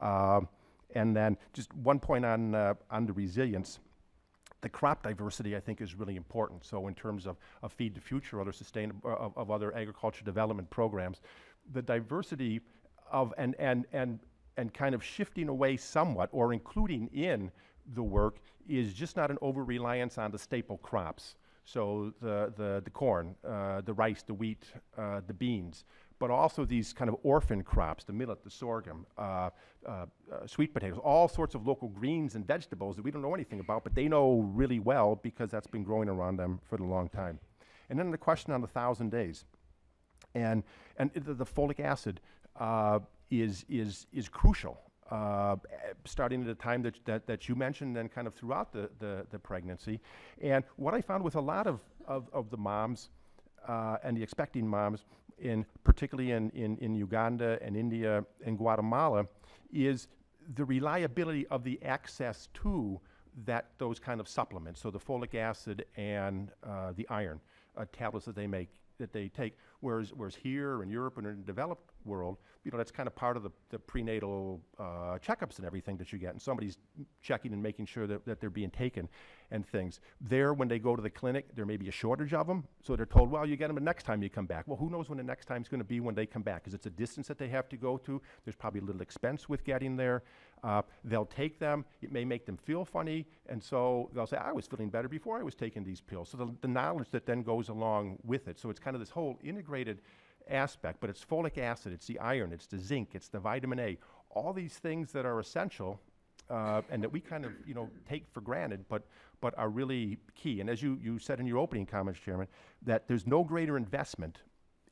And then just one point on the resilience. The crop diversity, I think, is really important. So in terms of Feed the Future, other of other agriculture development programs, the diversity of and and kind of shifting away somewhat or including in the work is just not an over-reliance on the staple crops. So the corn, the rice, the wheat, the beans, but also these kind of orphan crops, the millet, the sorghum, sweet potatoes, all sorts of local greens and vegetables that we don't know anything about, but they know really well because that's been growing around them for a long time. And then the question on the 1,000 days. And the folic acid is crucial, starting at the time that you mentioned and kind of throughout the pregnancy. And what I found with a lot of the moms and the expecting moms, particularly in Uganda and India and Guatemala, is the reliability of the access to those kind of supplements, so the folic acid and the iron tablets that they take, whereas here in Europe and in the developed world, that's kind of part of the prenatal checkups and everything that you get, and somebody's checking and making sure that they're being taken and things. There, when they go to the clinic, there may be a shortage of them, so they're told, well, you get them the next time you come back. Well, who knows when the next time's going to be when they come back, because it's a distance that they have to go to. There's probably a little expense with getting there. They'll take them. It may make them feel funny, and so they'll say, I was feeling better before I was taking these pills. So the knowledge that then goes along with it. So it's kind of this whole integrated aspect, but it's folic acid, it's the iron, it's the zinc, it's the vitamin A, all these things that are essential and that we kind of take for granted, but are really key. And as you said in your opening comments, Chairman, that there's no greater investment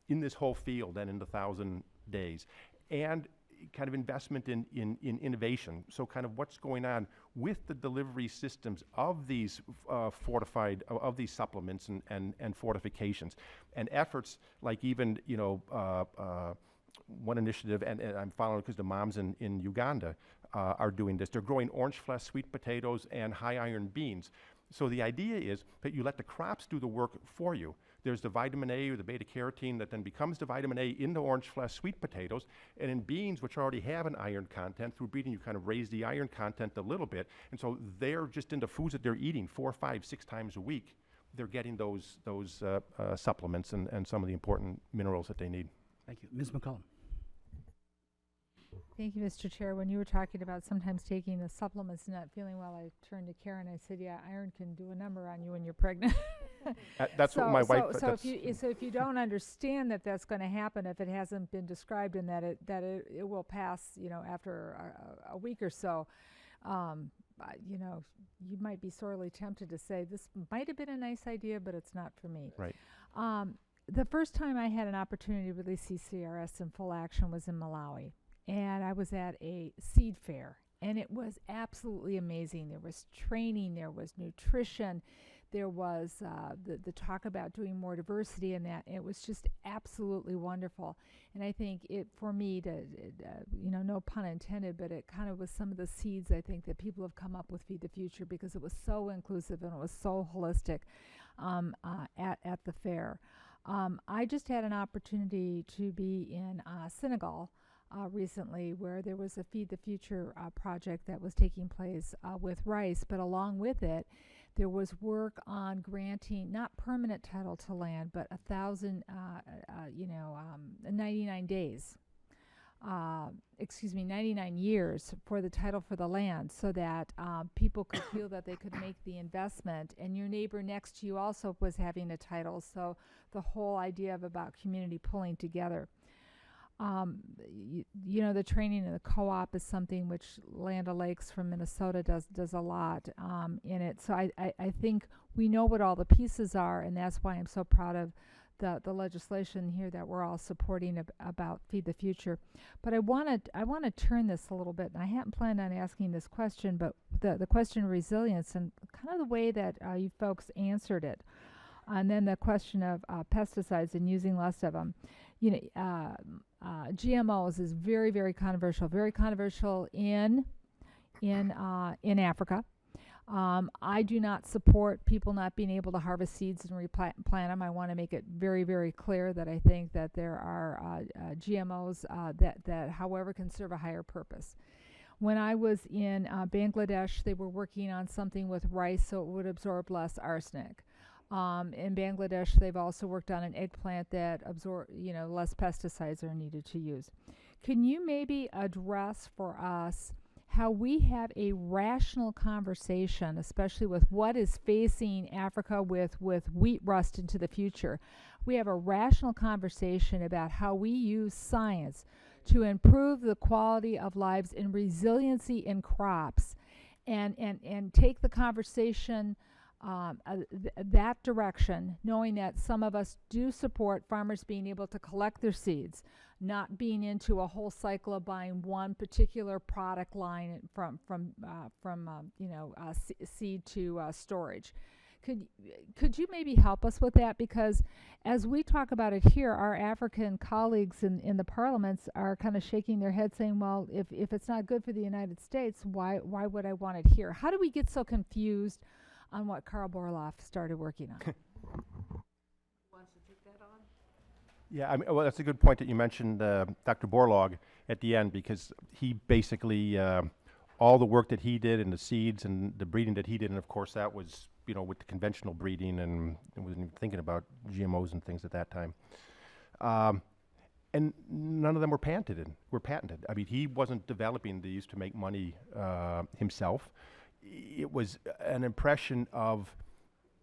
in this whole field than in the 1,000 days. And kind of investment in innovation. So kind of what's going on with the delivery systems of these of these supplements and fortifications, and efforts like even one initiative, and I'm following because the moms in Uganda are doing this. They're growing orange flesh, sweet potatoes, and high iron beans. So the idea is that you let the crops do the work for you. There's the vitamin A or the beta carotene that then becomes the vitamin A in the orange flesh sweet potatoes, and in beans, which already have an iron content. Through breeding, you kind of raise the iron content a little bit, and so they're just in the foods that they're eating 4, 5, 6 times a week. They're getting those supplements and some of the important minerals that they need. Thank you. Ms. McCollum. Thank you, Mr. Chair. When you were talking about sometimes taking the supplements and not feeling well, I turned to Karen. I said, "Yeah, iron can do a number on you when you're pregnant." That's what my wife. So if you don't understand that that's going to happen, if it hasn't been described, and that it will pass, after a week or so, you might be sorely tempted to say this might have been a nice idea, but it's not for me. Right. The first time I had an opportunity to really see CRS in full action was in Malawi. And I was at a seed fair, and it was absolutely amazing. There was training, there was nutrition, there was the talk about doing more diversity in that. It was just absolutely wonderful. And I think for me, no pun intended, but it kind of was some of the seeds I think that people have come up with Feed the Future, because it was so inclusive and it was so holistic at the fair. I just had an opportunity to be in Senegal recently, where there was a Feed the Future project that was taking place with rice, but along with it, there was work on granting not permanent title to land, but 99 days. 99 years for the title for the land, so that people could feel that they could make the investment, and your neighbor next to you also was having a title. So the whole idea about community pulling together. The training in the co-op is something which Land O'Lakes from Minnesota does a lot in it. So I think we know what all the pieces are, and that's why I'm so proud of the legislation here that we're all supporting about Feed the Future. But I want to turn this a little bit, and I hadn't planned on asking this question, but the question of resilience and kind of the way that you folks answered it, and then the question of pesticides and using less of them. GMOs is very, very controversial in Africa. I do not support people not being able to harvest seeds and replant them. I want to make it very, very clear that I think that there are GMOs that, however, can serve a higher purpose. When I was in Bangladesh, they were working on something with rice so it would absorb less arsenic. In Bangladesh, they've also worked on an eggplant that less pesticides are needed to use. Can you maybe address for us how we have a rational conversation, especially with what is facing Africa with wheat rust into the future? We have a rational conversation about how we use science to improve the quality of lives and resiliency in crops, and take the conversation that direction, knowing that some of us do support farmers being able to collect their seeds, not being into a whole cycle of buying one particular product line from seed to storage. Could you maybe help us with that? Because as we talk about it here, our African colleagues in the parliaments are kind of shaking their heads saying, well, if it's not good for the United States, why would I want it here? How do we get so confused on what Karl Borlaug started working on? Wants to take that on? Yeah, I mean, well, that's a good point that you mentioned Dr. Borlaug at the end, because he basically, all the work that he did and the seeds and the breeding that he did, and of course that was, with the conventional breeding, and wasn't even thinking about GMOs and things at that time. And none of them were patented. I mean, he wasn't developing these to make money himself. It was an impression of,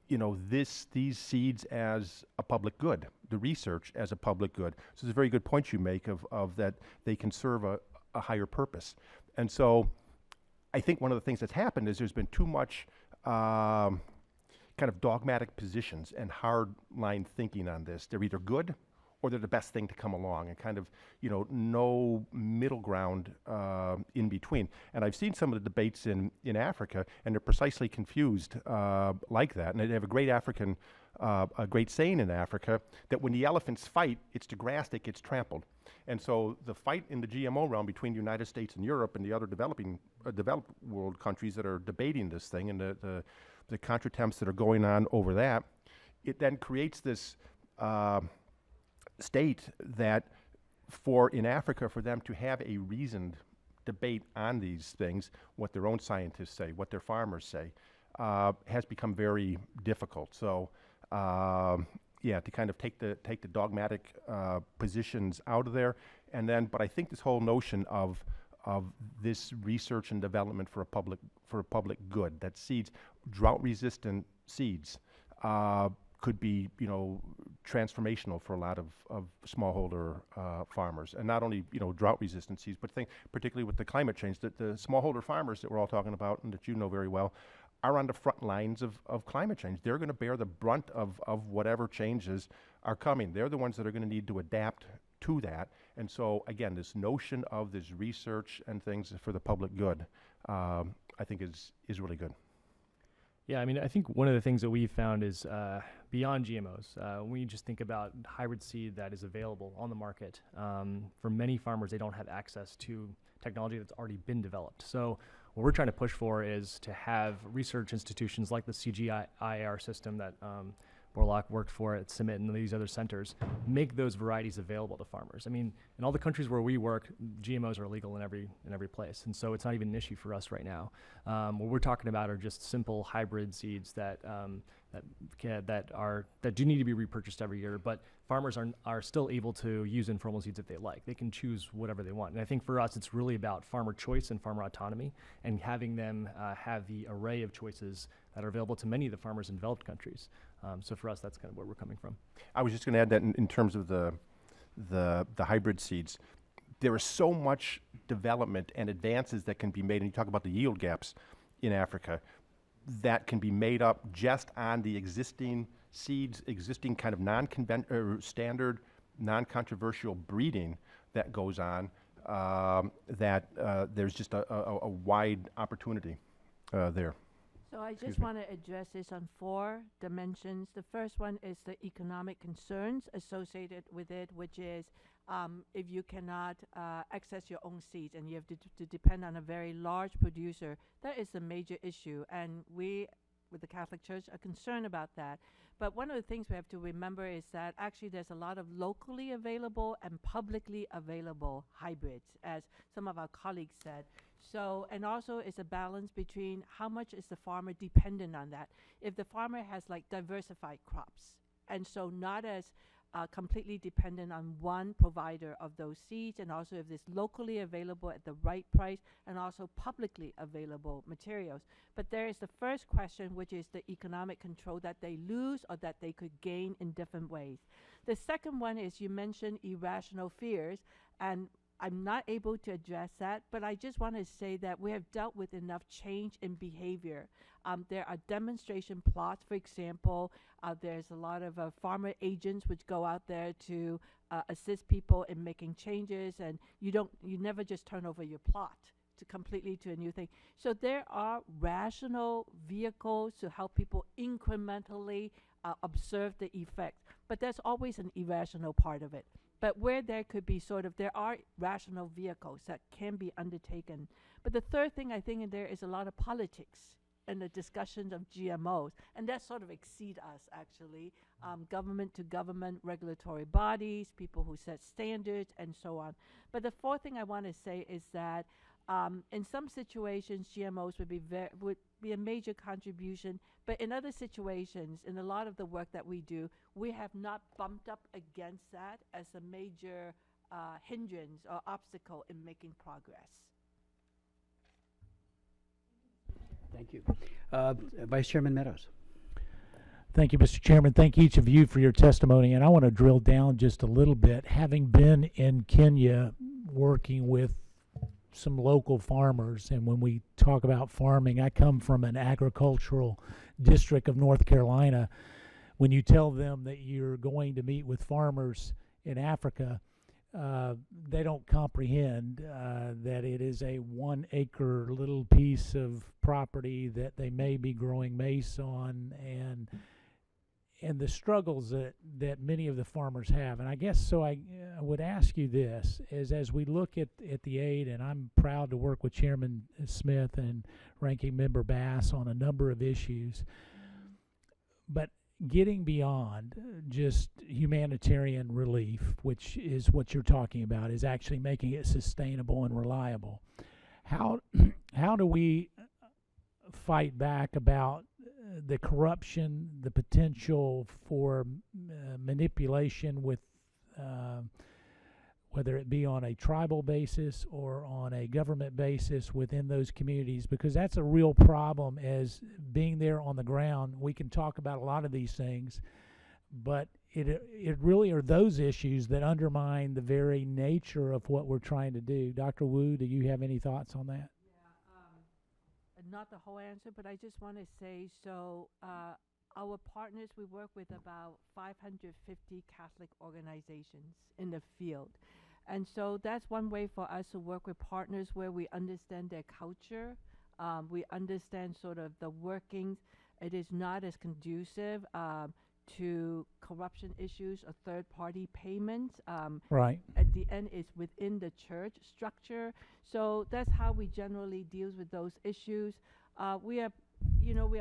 these seeds as a public good, the research as a public good. So it's a very good point you make of that they can serve a higher purpose. And so I think one of the things that's happened is there's been too much kind of dogmatic positions and hard line thinking on this. They're either good or they're the best thing to come along, and kind of, no middle ground in between. And I've seen some of the debates in Africa, and they're precisely confused like that. And they have a great saying in Africa that when the elephants fight, it's the grass that gets trampled. And so the fight in the GMO realm between the United States and Europe and the other developed world countries that are debating this thing, and the contretemps that are going on over that, it then creates this state that in Africa, for them to have a reasoned debate on these things, what their own scientists say, what their farmers say, has become very difficult. So, to kind of take the dogmatic positions out of there, but I think this whole notion of this research and development for a public good, that seeds, drought-resistant seeds, could be, transformational for a lot of smallholder farmers, and not only drought-resistant seeds, but particularly with the climate change, that the smallholder farmers that we're all talking about and that you know very well are on the front lines of climate change. They're going to bear the brunt of whatever changes are coming. They're the ones that are going to need to adapt to that. And so again, this notion of this research and things for the public good, I think is really good. Yeah, I mean, I think one of the things that we've found is beyond GMOs, when you just think about hybrid seed that is available on the market, for many farmers, they don't have access to technology that's already been developed. So what we're trying to push for is to have research institutions like the CGIAR system that Borlaug worked for at Summit and these other centers, make those varieties available to farmers. I mean, in all the countries where we work, GMOs are illegal in every place, and so it's not even an issue for us right now. What we're talking about are just simple hybrid seeds that do need to be repurchased every year, but farmers are still able to use informal seeds if they like. They can choose whatever they want. And I think for us, it's really about farmer choice and farmer autonomy, and having them have the array of choices that are available to many of the farmers in developed countries. So for us, that's kind of where we're coming from. I was just going to add that in terms of the hybrid seeds, there is so much development and advances that can be made, and you talk about the yield gaps in Africa, that can be made up just on the existing seeds, existing kind of standard, non-controversial breeding that goes on, that there's just a wide opportunity there. So I just want to address this on 4 dimensions. The first one is the economic concerns associated with it, which is if you cannot access your own seeds and you have to depend on a very large producer, that is a major issue. And we, with the Catholic Church, are concerned about that. But one of the things we have to remember is that actually there's a lot of locally available and publicly available hybrids, as some of our colleagues said. So, and also it's a balance between how much is the farmer dependent on that. If the farmer has like diversified crops, and so not as completely dependent on one provider of those seeds, and also if it's locally available at the right price, and also publicly available materials. But there is the first question, which is the economic control that they lose or that they could gain in different ways. The second one is you mentioned irrational fears, and I'm not able to address that, but I just want to say that we have dealt with enough change in behavior. There are demonstration plots, for example. There's a lot of farmer agents which go out there to assist people in making changes, and you never just turn over your plot to a new thing. So there are rational vehicles to help people incrementally observe the effect, but there's always an irrational part of it. But where there could be there are rational vehicles that can be undertaken. But the third thing I think in there is a lot of politics and the discussions of GMOs, and that sort of exceed us actually, government to government, regulatory bodies, people who set standards, and so on. But the fourth thing I want to say is that in some situations, GMOs would be a major contribution, but in other situations, in a lot of the work that we do, we have not bumped up against that as a major hindrance or obstacle in making progress. Thank you. Vice Chairman Meadows. Thank you, Mr. Chairman. Thank each of you for your testimony. And I want to drill down just a little bit. Having been in Kenya working with some local farmers, and when we talk about farming, I come from an agricultural district of North Carolina. When you tell them that you're going to meet with farmers in Africa, they don't comprehend that it is a 1 acre little piece of property that they may be growing maize on, and the struggles that many of the farmers have. And I guess so I would ask you this, is as we look at the aid, and I'm proud to work with Chairman Smith and Ranking Member Bass on a number of issues, but getting beyond just humanitarian relief, which is what you're talking about, is actually making it sustainable and reliable. How do we fight back about the corruption, the potential for manipulation with whether it be on a tribal basis or on a government basis within those communities? Because that's a real problem. As being there on the ground, we can talk about a lot of these things, but it really are those issues that undermine the very nature of what we're trying to do. Dr. Woo, do you have any thoughts on that? Not the whole answer, but I just want to say, our partners, we work with about 550 Catholic organizations in the field. And so that's one way for us to work with partners where we understand their culture, we understand sort of the workings. It is not as conducive to corruption issues or third-party payments. Right. At the end, it's within the church structure. So that's how we generally deal with those issues. We're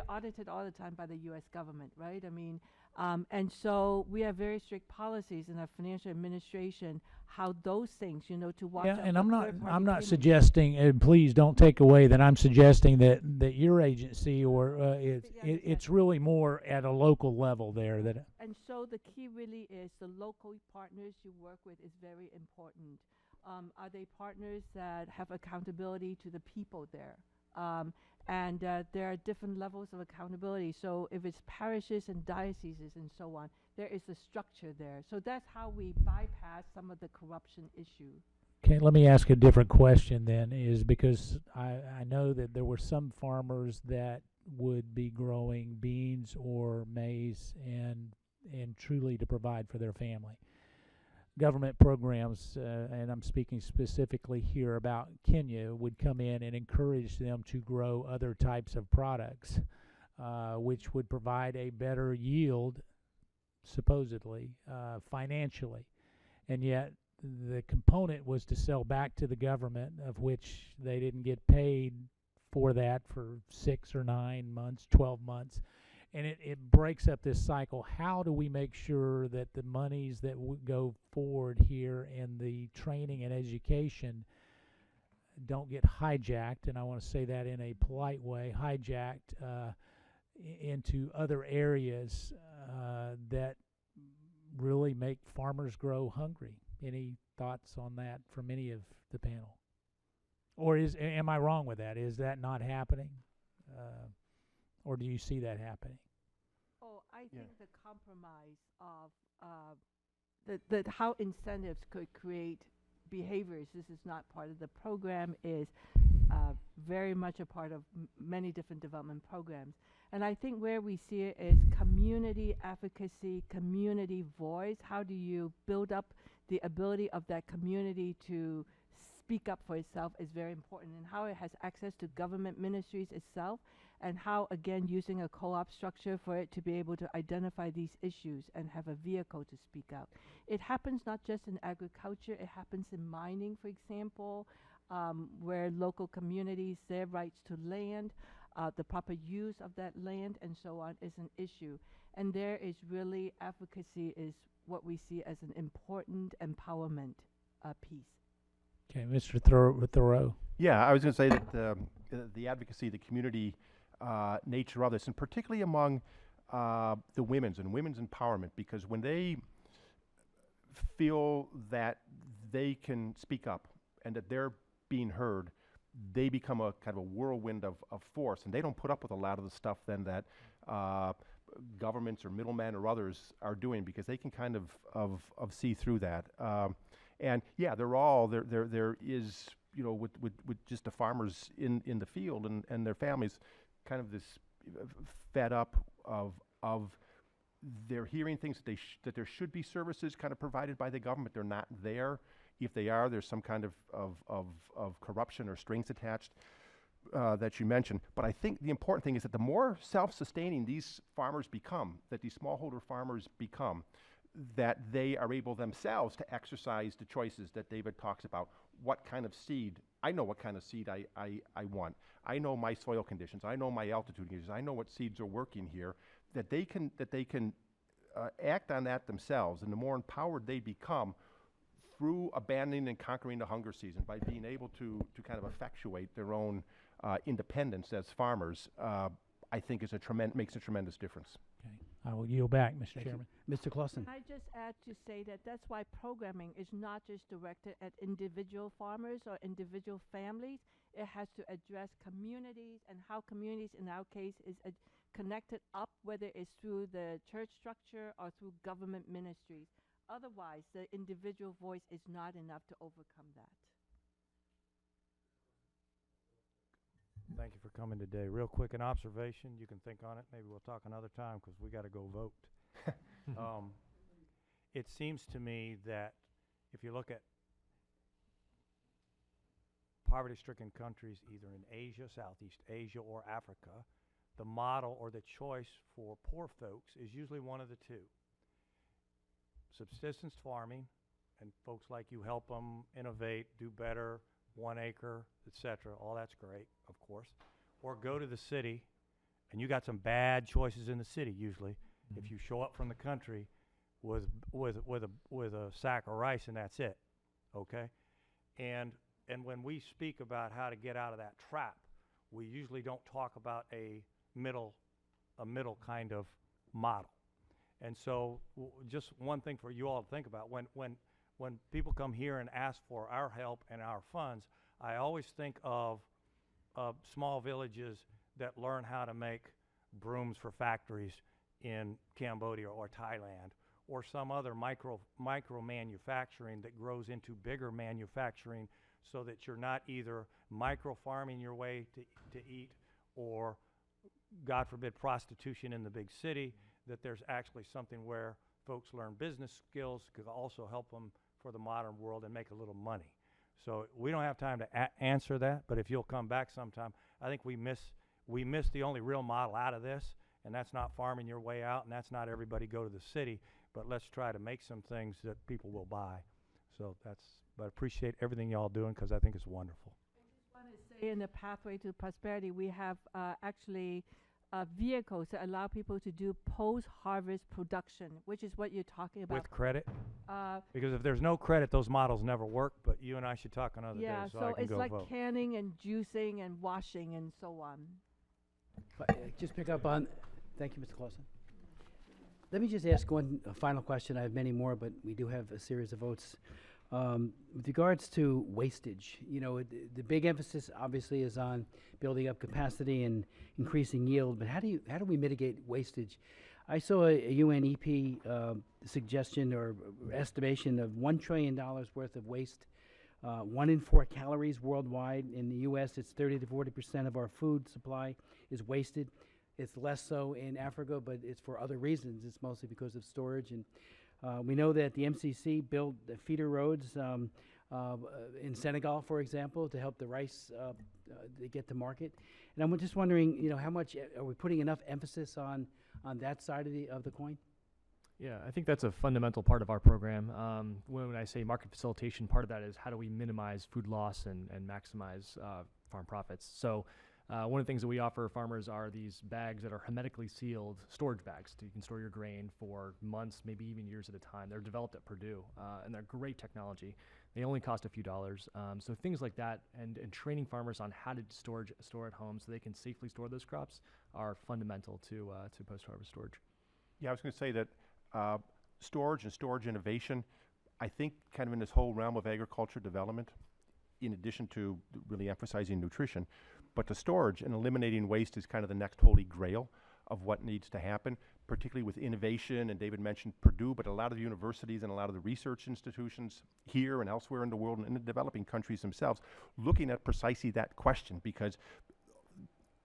audited all the time by the U.S. government, right? I mean, and so we have very strict policies in our financial administration, how those things, to watch out. Yeah, and for I'm not payments. suggesting, and please don't take away that I'm suggesting that your agency or it's really more at a local level there. That. And so the key really is the local partners you work with is very important. Are they partners that have accountability to the people there? And there are different levels of accountability. So if it's parishes and dioceses and so on, there is a structure there. So that's how we bypass some of the corruption issue. Okay, let me ask a different question then, is because I know that there were some farmers that would be growing beans or maize and truly to provide for their family. Government programs, and I'm speaking specifically here about Kenya, would come in and encourage them to grow other types of products, which would provide a better yield, supposedly, financially. And yet the component was to sell back to the government, of which they didn't get paid for that for 6 or 9 months, 12 months. And it breaks up this cycle. How do we make sure that the monies that go forward here in the training and education don't get hijacked, and I want to say that in a polite way, hijacked into other areas that really make farmers grow hungry. Any thoughts on that from any of the panel? Or am I wrong with that? Is that not happening? Or do you see that happening? Oh, I think the compromise of the how incentives could create behaviors. This is not part of the program. Is very much a part of many different development programs. And I think where we see it is community advocacy, community voice. How do you build up the ability of that community to speak up for itself is very important, and how it has access to government ministries itself, and how, again, using a co-op structure for it to be able to identify these issues and have a vehicle to speak out. It happens not just in agriculture, it happens in mining, for example, where local communities, their rights to land, the proper use of that land and so on is an issue. And there is really advocacy is what we see as an important empowerment piece. Okay, Mr. Thurow. Yeah, I was going to say that the advocacy, the community nature of this, and particularly among the women's empowerment, because when they feel that they can speak up and that they're being heard, they become a kind of a whirlwind of force, and they don't put up with a lot of the stuff then that governments or middlemen or others are doing, because they can kind of see through that. And yeah, there is, you know, with just the farmers in the field and their families, kind of this fed up of they're hearing things that there should be services kind of provided by the government. They're not there. If they are, there's some kind of corruption or strings attached that you mentioned. But I think the important thing is that the more self-sustaining these farmers become, that these smallholder farmers become, that they are able themselves to exercise the choices that David talks about. What kind of seed? I know what kind of seed I want. I know my soil conditions. I know my altitude conditions. I know what seeds are working here. That they can act on that themselves. And the more empowered they become through abandoning and conquering the hunger season, by being able to kind of effectuate their own independence as farmers, I think makes a tremendous difference. Okay, I will yield back, Mr. Chairman. Mr. Clausen. Can I just add to say that that's why programming is not just directed at individual farmers or individual families. It has to address communities, and how communities, in our case, is connected up, whether it's through the church structure or through government ministries. Otherwise, the individual voice is not enough to overcome that. Thank you for coming today. Real quick, an observation. You can think on it. Maybe we'll talk another time because we got to go vote. It seems to me that if you look at poverty-stricken countries, either in Asia, Southeast Asia, or Africa, the model or the choice for poor folks is usually one of the two. Subsistence farming, and folks like you help them innovate, do better, 1 acre, etc. All that's great, of course. Or go to the city, and you got some bad choices in the city usually. If you show up from the country with a sack of rice and that's it, okay? And when we speak about how to get out of that trap, we usually don't talk about a middle kind of model. And so just one thing for you all to think about, when people come here and ask for our help and our funds, I always think of small villages that learn how to make brooms for factories in Cambodia or Thailand, or some other micro manufacturing that grows into bigger manufacturing, so that you're not either micro farming your way to eat, or, God forbid, prostitution in the big city, that there's actually something where folks learn business skills, could also help them for the modern world and make a little money. So we don't have time to answer that, but if you'll come back sometime, I think we miss the only real model out of this, and that's not farming your way out, and that's not everybody go to the city, but let's try to make some things that people will buy. So but I appreciate everything y'all doing, because I think it's wonderful. I just want to say, in the pathway to prosperity, we have actually vehicles that allow people to do post-harvest production, which is what you're talking about. With credit? Because if there's no credit, those models never work, but you and I should talk another day so I can it's go like vote. canning and juicing and washing and so on. Just pick up on, thank you, Mr. Clausen. Let me just ask one final question. I have many more, but we do have a series of votes. With regards to wastage, you know, the big emphasis obviously is on building up capacity and increasing yield, but how do we mitigate wastage? I saw a UNEP suggestion or estimation of $1 trillion worth of waste. 1 in 4 calories worldwide. In the U.S., it's 30 to 40% of our food supply is wasted. It's less so in Africa, but it's for other reasons. It's mostly because of storage. And we know that the MCC built the feeder roads in Senegal, for example, to help the rice to get to market. And I'm just wondering, you know, how much are we putting enough emphasis on that side of the coin? Yeah, I think that's a fundamental part of our program. When I say market facilitation, part of that is how do we minimize food loss and maximize farm profits. So one of the things that we offer farmers are these bags that are hermetically sealed storage bags. So you can store your grain for months, maybe even years at a time. They're developed at Purdue, and they're great technology. They only cost a few dollars. So things like that and training farmers on how to store at home so they can safely store those crops are fundamental to post-harvest storage. Yeah, I was going to say that storage and storage innovation, I think kind of in this whole realm of agriculture development, in addition to really emphasizing nutrition, but the storage and eliminating waste is kind of the next holy grail of what needs to happen, particularly with innovation. And David mentioned Purdue, but a lot of the universities and a lot of the research institutions here and elsewhere in the world and in the developing countries themselves looking at precisely that question, because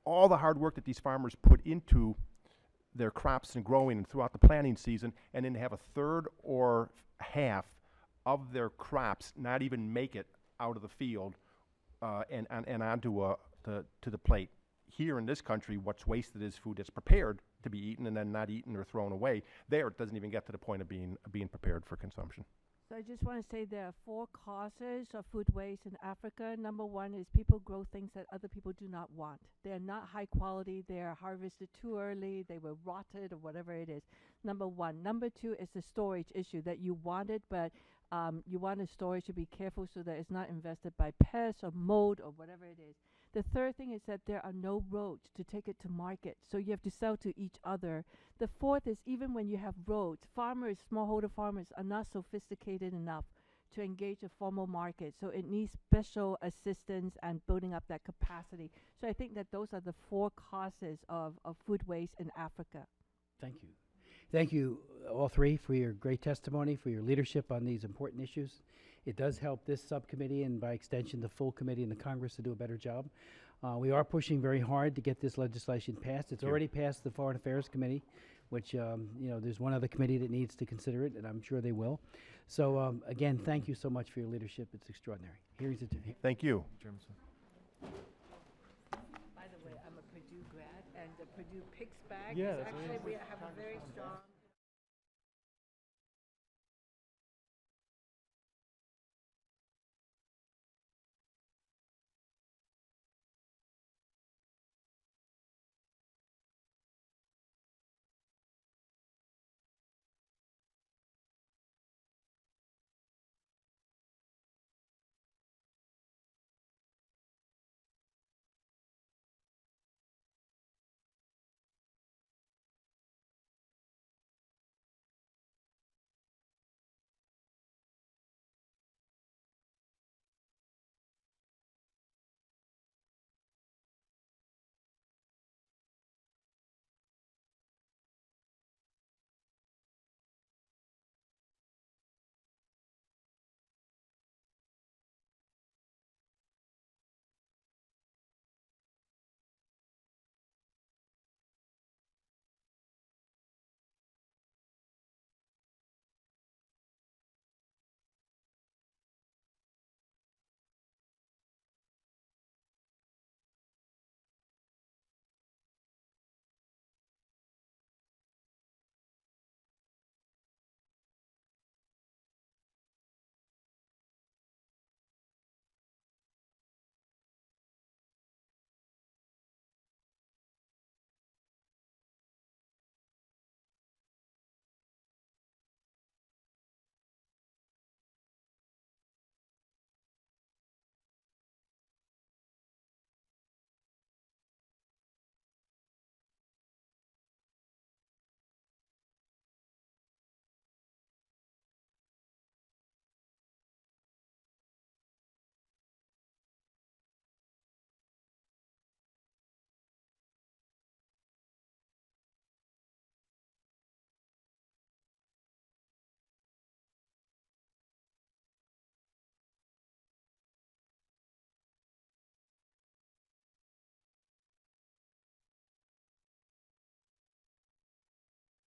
all the hard work that these farmers put into their crops and growing and throughout the planting season, and then have a third or half of their crops not even make it out of the field and onto to the plate. Here in this country, what's wasted is food that's prepared to be eaten and then not eaten or thrown away. There, it doesn't even get to the point of being prepared for consumption. So I just want to say there are 4 causes of food waste in Africa. Number 1 is people grow things that other people do not want. They're not high quality. They're harvested too early. They were rotted or whatever it is. Number 1. Number 2 is the storage issue that you want it, but you want the storage to be careful so that it's not invested by pests or mold or whatever it is. The third thing is that there are no roads to take it to market, so you have to sell to each other. The fourth is even when you have roads, farmers, smallholder farmers, are not sophisticated enough to engage a formal market, so it needs special assistance and building up that capacity. So I think that those are the 4 causes of food waste in Africa. Thank you. Thank you, all 3, for your great testimony, for your leadership on these important issues. It does help this subcommittee and by extension the full committee and the Congress to do a better job. We are pushing very hard to get this legislation passed. It's already passed the Foreign Affairs Committee, which, you know, there's one other committee that needs to consider it, and I'm sure they will. So, again, thank you so much for your leadership. It's extraordinary. Here's it. Thank you. Chairman Smith. By the way, I'm a Purdue grad, and the Purdue Picks bag Yeah, is that's actually, we have a very strong